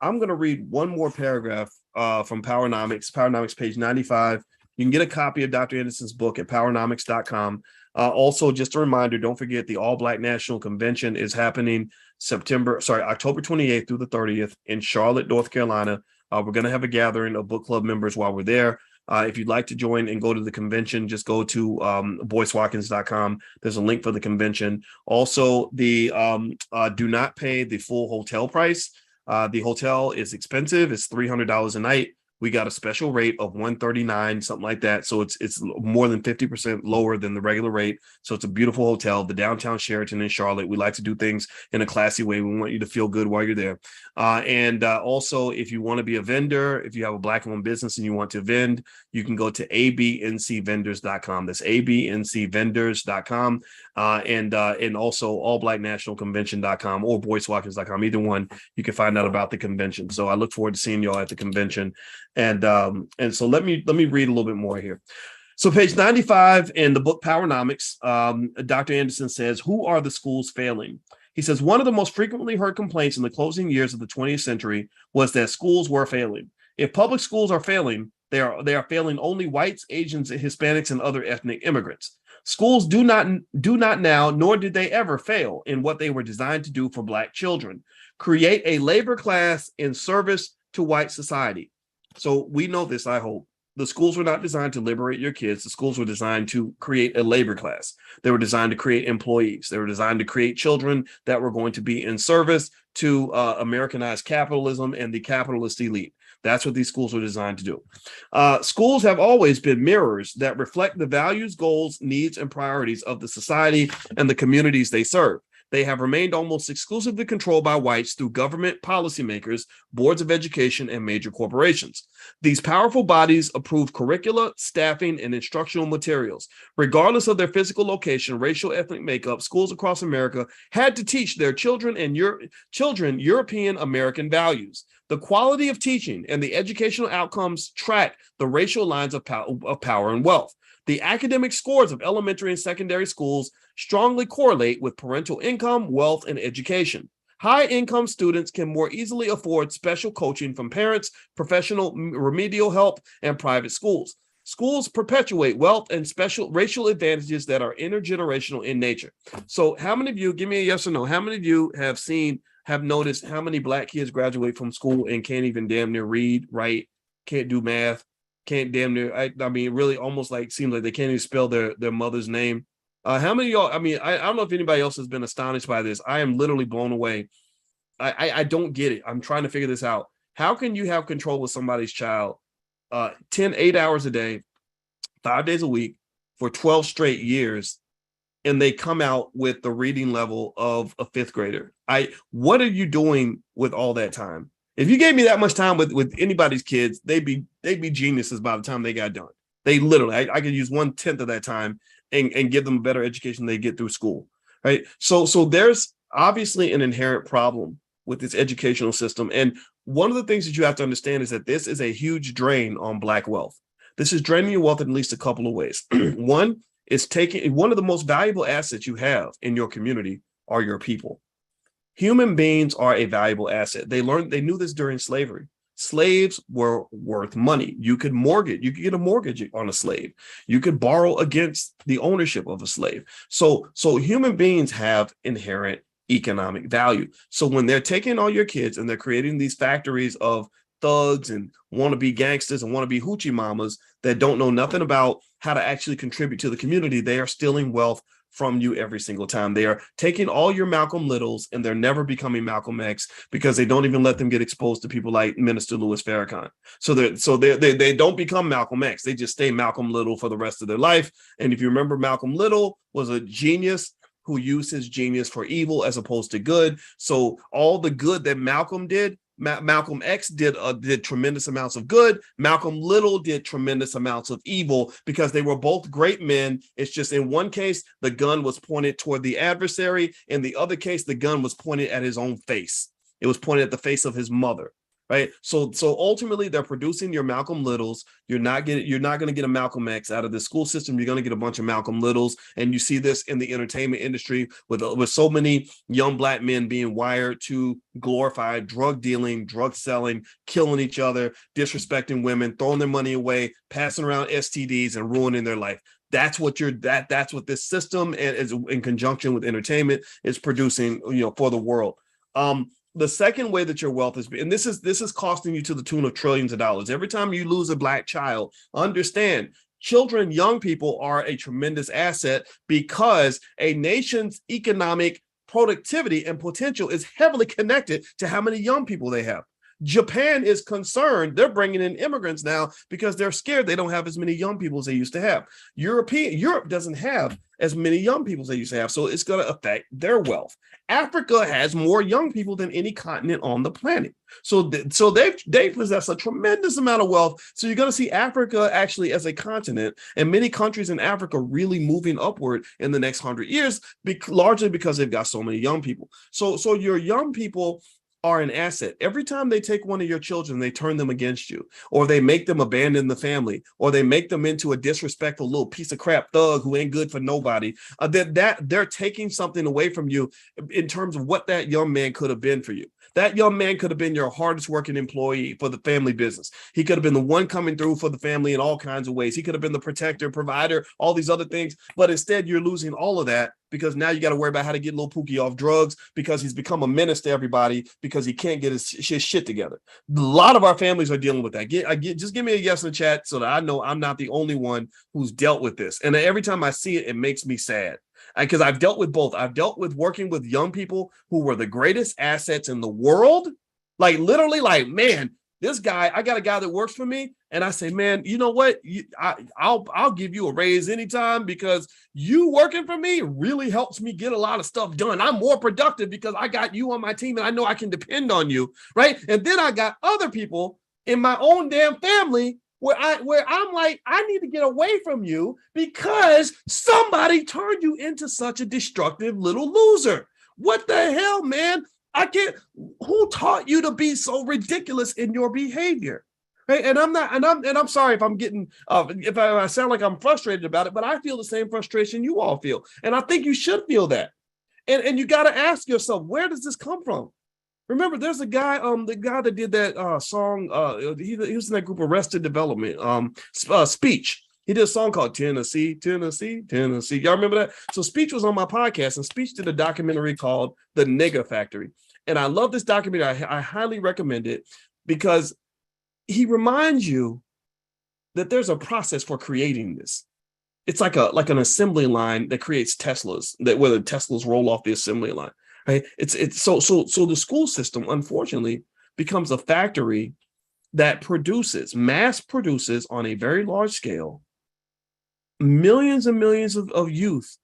read one more paragraph from Powernomics page 95. You can get a copy of Dr. Anderson's book at powernomics.com. Also, just a reminder, don't forget the All Black National Convention is happening October 28th through the 30th in Charlotte, North Carolina. We're going to have a gathering of book club members while we're there. If you'd like to join and go to the convention, just go to boycewatkins.com. There's a link for the convention. Also, the do not pay the full hotel price. The hotel is expensive. It's $300 a night. We got a special rate of $139, something like that. So it's more than 50% lower than the regular rate. So it's a beautiful hotel, the downtown Sheraton in Charlotte. We like to do things in a classy way. We want you to feel good while you're there. And also, if you want to be a vendor, if you have a Black-owned business and you want to vend, you can go to abncvendors.com. That's abncvendors.com. And also allblacknationalconvention.com or boycewatkins.com. Either one, you can find out about the convention. So I look forward to seeing y'all at the convention. And so let me read a little bit more here. So page 95 in the book Powernomics, Dr. Anderson says, who are the schools failing? He says, one of the most frequently heard complaints in the closing years of the 20th century was that schools were failing. If public schools are failing, they are failing only whites, Asians, Hispanics, and other ethnic immigrants. Schools do not now, nor did they ever fail in what they were designed to do for Black children: create a labor class in service to white society. So we know this, I hope. The schools were not designed to liberate your kids. The schools were designed to create a labor class. They were designed to create employees. They were designed to create children that were going to be in service to Americanized capitalism and the capitalist elite. That's what these schools were designed to do. Schools have always been mirrors that reflect the values, goals, needs, and priorities of the society and the communities they serve. They have remained almost exclusively controlled by whites through government policymakers, boards of education, and major corporations. These powerful bodies approve curricula, staffing, and instructional materials. Regardless of their physical location, racial, ethnic makeup, schools across America had to teach their children European American values. The quality of teaching and the educational outcomes track the racial lines of power and wealth. The academic scores of elementary and secondary schools strongly correlate with parental income, wealth, and education. High-income students can more easily afford special coaching from parents, professional remedial help, and private schools. Schools perpetuate wealth and special racial advantages that are intergenerational in nature. So how many of you, give me a yes or no, how many of you have noticed how many Black kids graduate from school and can't even damn near read, write, can't do math, can't damn near, I mean, really almost like seems like they can't even spell their mother's name. How many of y'all, I mean, I don't know if anybody else has been astonished by this. I am literally blown away. I don't get it. I'm trying to figure this out. How can you have control with somebody's child 8 hours a day, 5 days a week for 12 straight years, and they come out with the reading level of a fifth grader? What are you doing with all that time? If you gave me that much time with anybody's kids, they'd be geniuses by the time they got done. They literally, I could use 1/10 of that time and give them a better education they get through school, right? So there's obviously an inherent problem with this educational system. And one of the things that you have to understand is that this is a huge drain on Black wealth. This is draining your wealth in at least a couple of ways. One is taking one of the most valuable assets you have in your community are your people. Human beings are a valuable asset. They knew this during slavery. Slaves were worth money. You could get a mortgage on a slave. You could borrow against the ownership of a slave. So human beings have inherent economic value. So when they're taking all your kids and they're creating these factories of thugs and wannabe gangsters and wannabe hoochie mamas that don't know nothing about how to actually contribute to the community, they are stealing wealth from you every single time. They are taking all your Malcolm Littles and they're never becoming Malcolm X because they don't even let them get exposed to people like Minister Louis Farrakhan. So they don't become Malcolm X. They just stay Malcolm Little for the rest of their life. And if you remember, Malcolm Little was a genius who used his genius for evil as opposed to good. So all the good that Malcolm did, Malcolm X did tremendous amounts of good. Malcolm Little did tremendous amounts of evil because they were both great men. It's just in one case, the gun was pointed toward the adversary. In the other case, the gun was pointed at his own face. It was pointed at the face of his mother. Right. So ultimately, they're producing your Malcolm Littles. You're not going to get a Malcolm X out of the school system. You're going to get a bunch of Malcolm Littles. And you see this in the entertainment industry with so many young Black men being wired to glorify drug dealing, drug selling, killing each other, disrespecting women, throwing their money away, passing around STDs and ruining their life. That's what that's what this system and is in conjunction with entertainment is producing, for the world. The second way that your wealth is, and this is costing you to the tune of trillions of dollars. Every time you lose a Black child, understand children, young people are a tremendous asset because a nation's economic productivity and potential is heavily connected to how many young people they have. Japan is concerned. They're bringing in immigrants now because they're scared they don't have as many young people as they used to have. Europe doesn't have as many young people as they used to have, so it's going to affect their wealth. Africa has more young people than any continent on the planet. So they possess a tremendous amount of wealth. So you're going to see Africa actually as a continent and many countries in Africa really moving upward in the next 100 years, largely because they've got so many young people. So your young people are an asset. Every time they take one of your children, they turn them against you, or they make them abandon the family, or they make them into a disrespectful little piece of crap thug who ain't good for nobody. That they're taking something away from you in terms of what that young man could have been for you. That young man could have been your hardest working employee for the family business. He could have been the one coming through for the family in all kinds of ways. He could have been the protector, provider, all these other things. But instead, you're losing all of that because now you got to worry about how to get little Pookie off drugs because he's become a menace to everybody because he can't get his shit together. A lot of our families are dealing with that. Just give me a yes in the chat so that I know I'm not the only one who's dealt with this. And every time I see it, it makes me sad. Because I've dealt with both. I've dealt with working with young people who were the greatest assets in the world. Like literally, like, man, this guy, I got a guy that works for me. And I say, man, you know what? I'll give you a raise anytime because you working for me really helps me get a lot of stuff done. I'm more productive because I got you on my team and I know I can depend on you, right? And then I got other people in my own damn family where I'm like, I need to get away from you because somebody turned you into such a destructive little loser. What the hell, man? Who taught you to be so ridiculous in your behavior? Right? And I'm sorry if I'm getting, if I sound like I'm frustrated about it, but I feel the same frustration you all feel. And I think you should feel that. And you got to ask yourself, where does this come from? Remember, there's a guy, the guy that did that song. He was in that group Arrested Development, Speech. He did a song called Tennessee, Tennessee, Tennessee. Y'all remember that? So Speech was on my podcast, and Speech did a documentary called The Nigga Factory. And I love this documentary. I highly recommend it because he reminds you that there's a process for creating this. It's like an assembly line that creates Teslas, where the Teslas roll off the assembly line. Right? It's so the school system, unfortunately, becomes a factory that mass produces on a very large scale, millions and millions of youth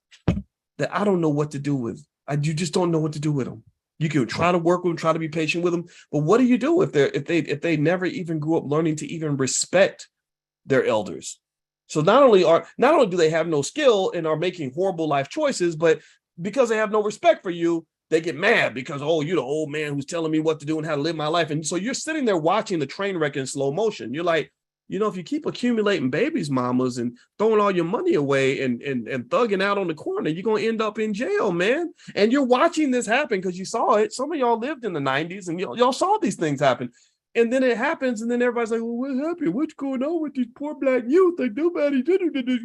that I don't know what to do with. You just don't know what to do with them. You can try to work with them, try to be patient with them, but what do you do if they never even grew up learning to even respect their elders? So not only do they have no skill and are making horrible life choices, but because they have no respect for you, they get mad because, oh, you're the old man who's telling me what to do and how to live my life. And so you're sitting there watching the train wreck in slow motion. You're like, if you keep accumulating babies, mamas, and throwing all your money away and thugging out on the corner, you're going to end up in jail, man. And you're watching this happen because you saw it. Some of y'all lived in the 90s and y'all saw these things happen. And then it happens. And then everybody's like, well, what happened? What's going on with these poor Black youth? Like, nobody did it.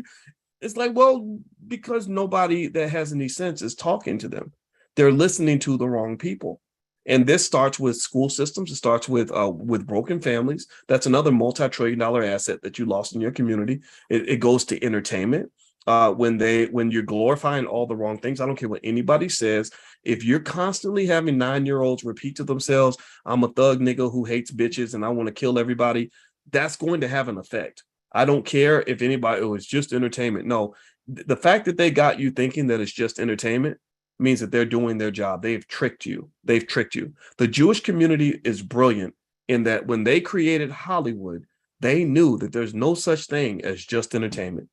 It's like, well, because nobody that has any sense is talking to them. They're listening to the wrong people. And this starts with school systems. It starts with broken families. That's another multi-trillion-dollar asset that you lost in your community. It goes to entertainment. when you're glorifying all the wrong things. I don't care what anybody says. If you're constantly having 9-year-olds repeat to themselves, I'm a thug nigga who hates bitches and I want to kill everybody, that's going to have an effect. I don't care if anybody, oh, it's just entertainment. No, the fact that they got you thinking that it's just entertainment means that they're doing their job. They've tricked you. They've tricked you. The Jewish community is brilliant in that when they created Hollywood, they knew that there's no such thing as just entertainment.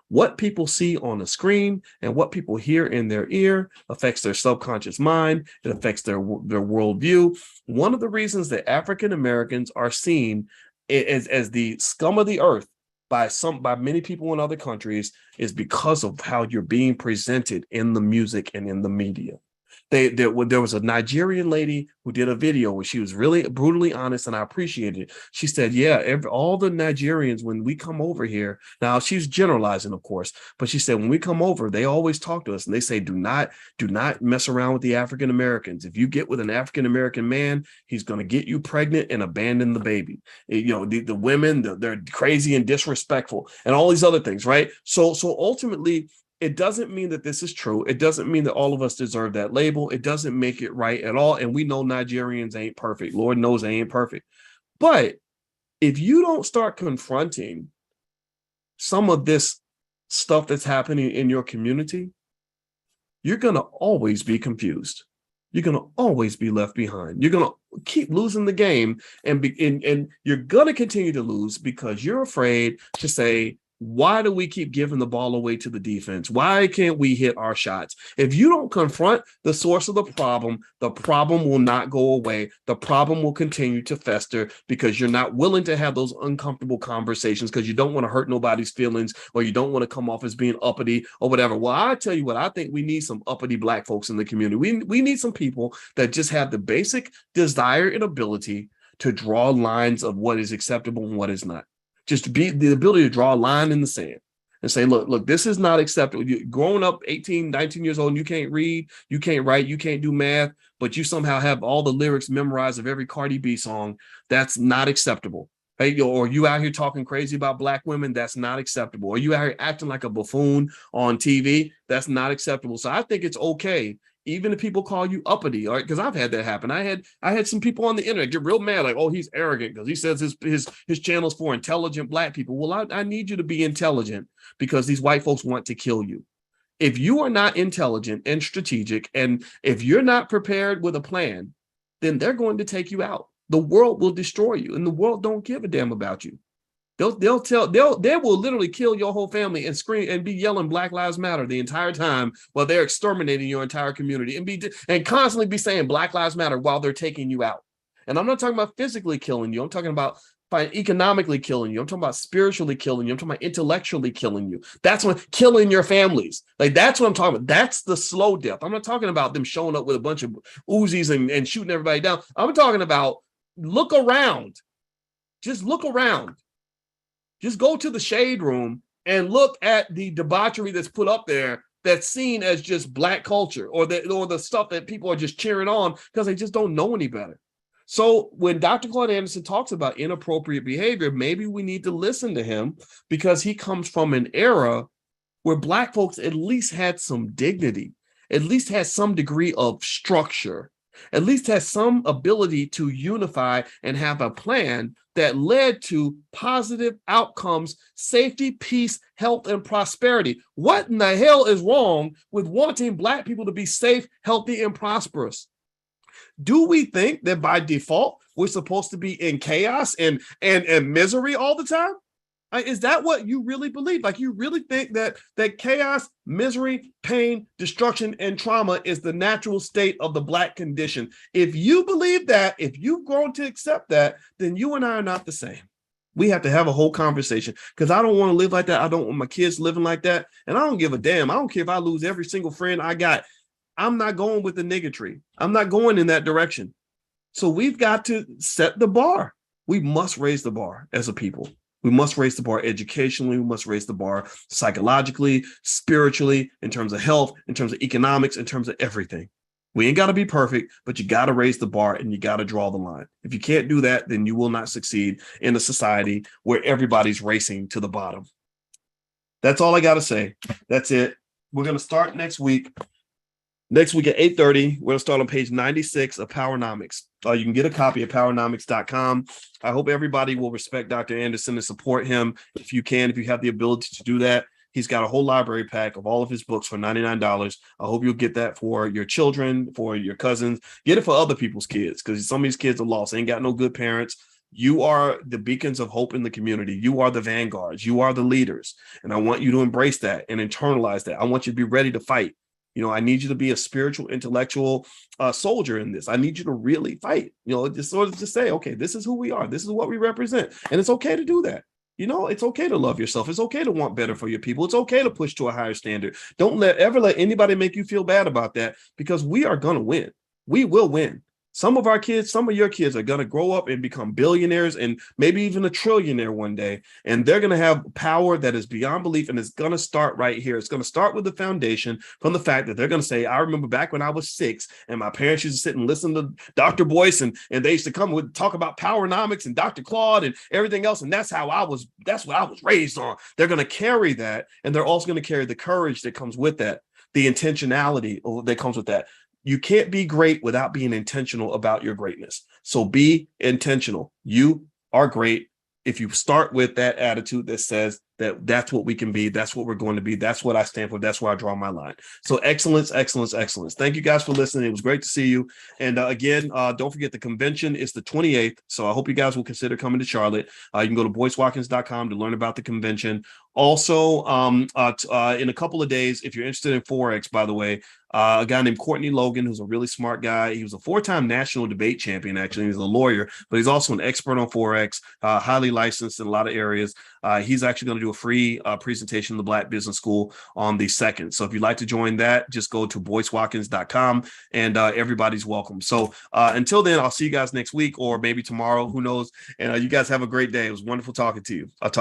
What people see on the screen and what people hear in their ear affects their subconscious mind. It affects their worldview. One of the reasons that African Americans are seen as the scum of the earth by many people in other countries is because of how you're being presented in the music and in the media. There was a Nigerian lady who did a video where she was really brutally honest, and I appreciated it. She said, yeah, all the Nigerians, when we come over here, now she's generalizing, of course, but she said, when we come over, they always talk to us and they say, do not mess around with the African Americans. If you get with an African American man, he's going to get you pregnant and abandon the baby. The women, they're crazy and disrespectful and all these other things, right? So ultimately, it doesn't mean that this is true. It doesn't mean that all of us deserve that label. It doesn't make it right at all. And we know Nigerians ain't perfect. Lord knows they ain't perfect. But if you don't start confronting some of this stuff that's happening in your community, you're going to always be confused. You're going to always be left behind. You're going to keep losing the game, and you're going to continue to lose because you're afraid to say, why do we keep giving the ball away to the defense? Why can't we hit our shots? If you don't confront the source of the problem will not go away. The problem will continue to fester because you're not willing to have those uncomfortable conversations because you don't want to hurt nobody's feelings, or you don't want to come off as being uppity or whatever. Well, I tell you what, I think we need some uppity Black folks in the community. We need some people that just have the basic desire and ability to draw lines of what is acceptable and what is not. Just be the ability to draw a line in the sand and say, look, this is not acceptable. You're growing up 18, 19 years old, and you can't read, you can't write, you can't do math, but you somehow have all the lyrics memorized of every Cardi B song. That's not acceptable. Hey, or you out here talking crazy about Black women, that's not acceptable. Or you out here acting like a buffoon on TV, that's not acceptable. So I think it's okay, even if people call you uppity, all right, because I've had that happen. I had some people on the internet get real mad, like, oh, he's arrogant because he says his channel's for intelligent Black people. Well, I need you to be intelligent because these white folks want to kill you. If you are not intelligent and strategic, and if you're not prepared with a plan, then they're going to take you out. The world will destroy you, and the world don't give a damn about you. They will literally kill your whole family and scream and be yelling Black Lives Matter the entire time while they're exterminating your entire community and constantly be saying Black Lives Matter while they're taking you out. And I'm not talking about physically killing you. I'm talking about economically killing you. I'm talking about spiritually killing you. I'm talking about intellectually killing you. That's what killing your families. Like, that's what I'm talking about. That's the slow death. I'm not talking about them showing up with a bunch of Uzis and shooting everybody down. I'm talking about look around. Just look around. Just go to the shade room and look at the debauchery that's put up there that's seen as just Black culture, or the stuff that people are just cheering on because they just don't know any better. So when Dr. Claude Anderson talks about inappropriate behavior, maybe we need to listen to him because he comes from an era where Black folks at least had some dignity, at least had some degree of structure, at least has some ability to unify and have a plan that led to positive outcomes, safety, peace, health, and prosperity. What in the hell is wrong with wanting Black people to be safe, healthy, and prosperous? Do we think that by default, we're supposed to be in chaos and misery all the time? Is that what you really believe? Like, you really think that chaos, misery, pain, destruction, and trauma is the natural state of the Black condition? If you believe that, if you've grown to accept that, then you and I are not the same. We have to have a whole conversation because I don't want to live like that. I don't want my kids living like that. And I don't give a damn. I don't care if I lose every single friend I got. I'm not going with the niggatry. I'm not going in that direction. So we've got to set the bar. We must raise the bar as a people. We must raise the bar educationally. We must raise the bar psychologically, spiritually, in terms of health, in terms of economics, in terms of everything. We ain't got to be perfect, but you got to raise the bar and you got to draw the line. If you can't do that, then you will not succeed in a society where everybody's racing to the bottom. That's all I got to say. That's it. We're going to start next week. Next week at 8:30, we're going to start on page 96 of Powernomics. You can get a copy at powernomics.com. I hope everybody will respect Dr. Anderson and support him if you can, if you have the ability to do that. He's got a whole library pack of all of his books for $99. I hope you'll get that for your children, for your cousins. Get it for other people's kids, because some of these kids are lost. They ain't got no good parents. You are the beacons of hope in the community. You are the vanguards. You are the leaders. And I want you to embrace that and internalize that. I want you to be ready to fight. I need you to be a spiritual, intellectual soldier in this. I need you to really fight, just sort of just say, okay, this is who we are. This is what we represent. And it's okay to do that. It's okay to love yourself. It's okay to want better for your people. It's okay to push to a higher standard. Don't ever let anybody make you feel bad about that, because we are going to win. We will win. Some of your kids are going to grow up and become billionaires and maybe even a trillionaire one day. And they're going to have power that is beyond belief. And it's going to start right here. It's going to start with the foundation from the fact that they're going to say, I remember back when I was 6 and my parents used to sit and listen to Dr. Boyce and they used to come with talk about Powernomics and Dr. Claude and everything else. And that's what I was raised on. They're going to carry that. And they're also going to carry the courage that comes with that, the intentionality that comes with that. You can't be great without being intentional about your greatness. So be intentional. You are great. If you start with that attitude that says that's what we can be, that's what we're going to be, that's what I stand for, that's where I draw my line. So excellence, excellence, excellence. Thank you guys for listening. It was great to see you. And again, don't forget the convention is the 28th. So I hope you guys will consider coming to Charlotte. You can go to boycewatkins.com to learn about the convention. Also, in a couple of days, if you're interested in Forex, by the way, a guy named Courtney Logan, who's a really smart guy. He was a 4-time national debate champion, actually. He's a lawyer, but he's also an expert on Forex, highly licensed in a lot of areas. He's actually going to do a free presentation in the Black Business School on the 2nd. So if you'd like to join that, just go to boycewatkins.com and everybody's welcome. So until then, I'll see you guys next week or maybe tomorrow, who knows? And you guys have a great day. It was wonderful talking to you. I'll talk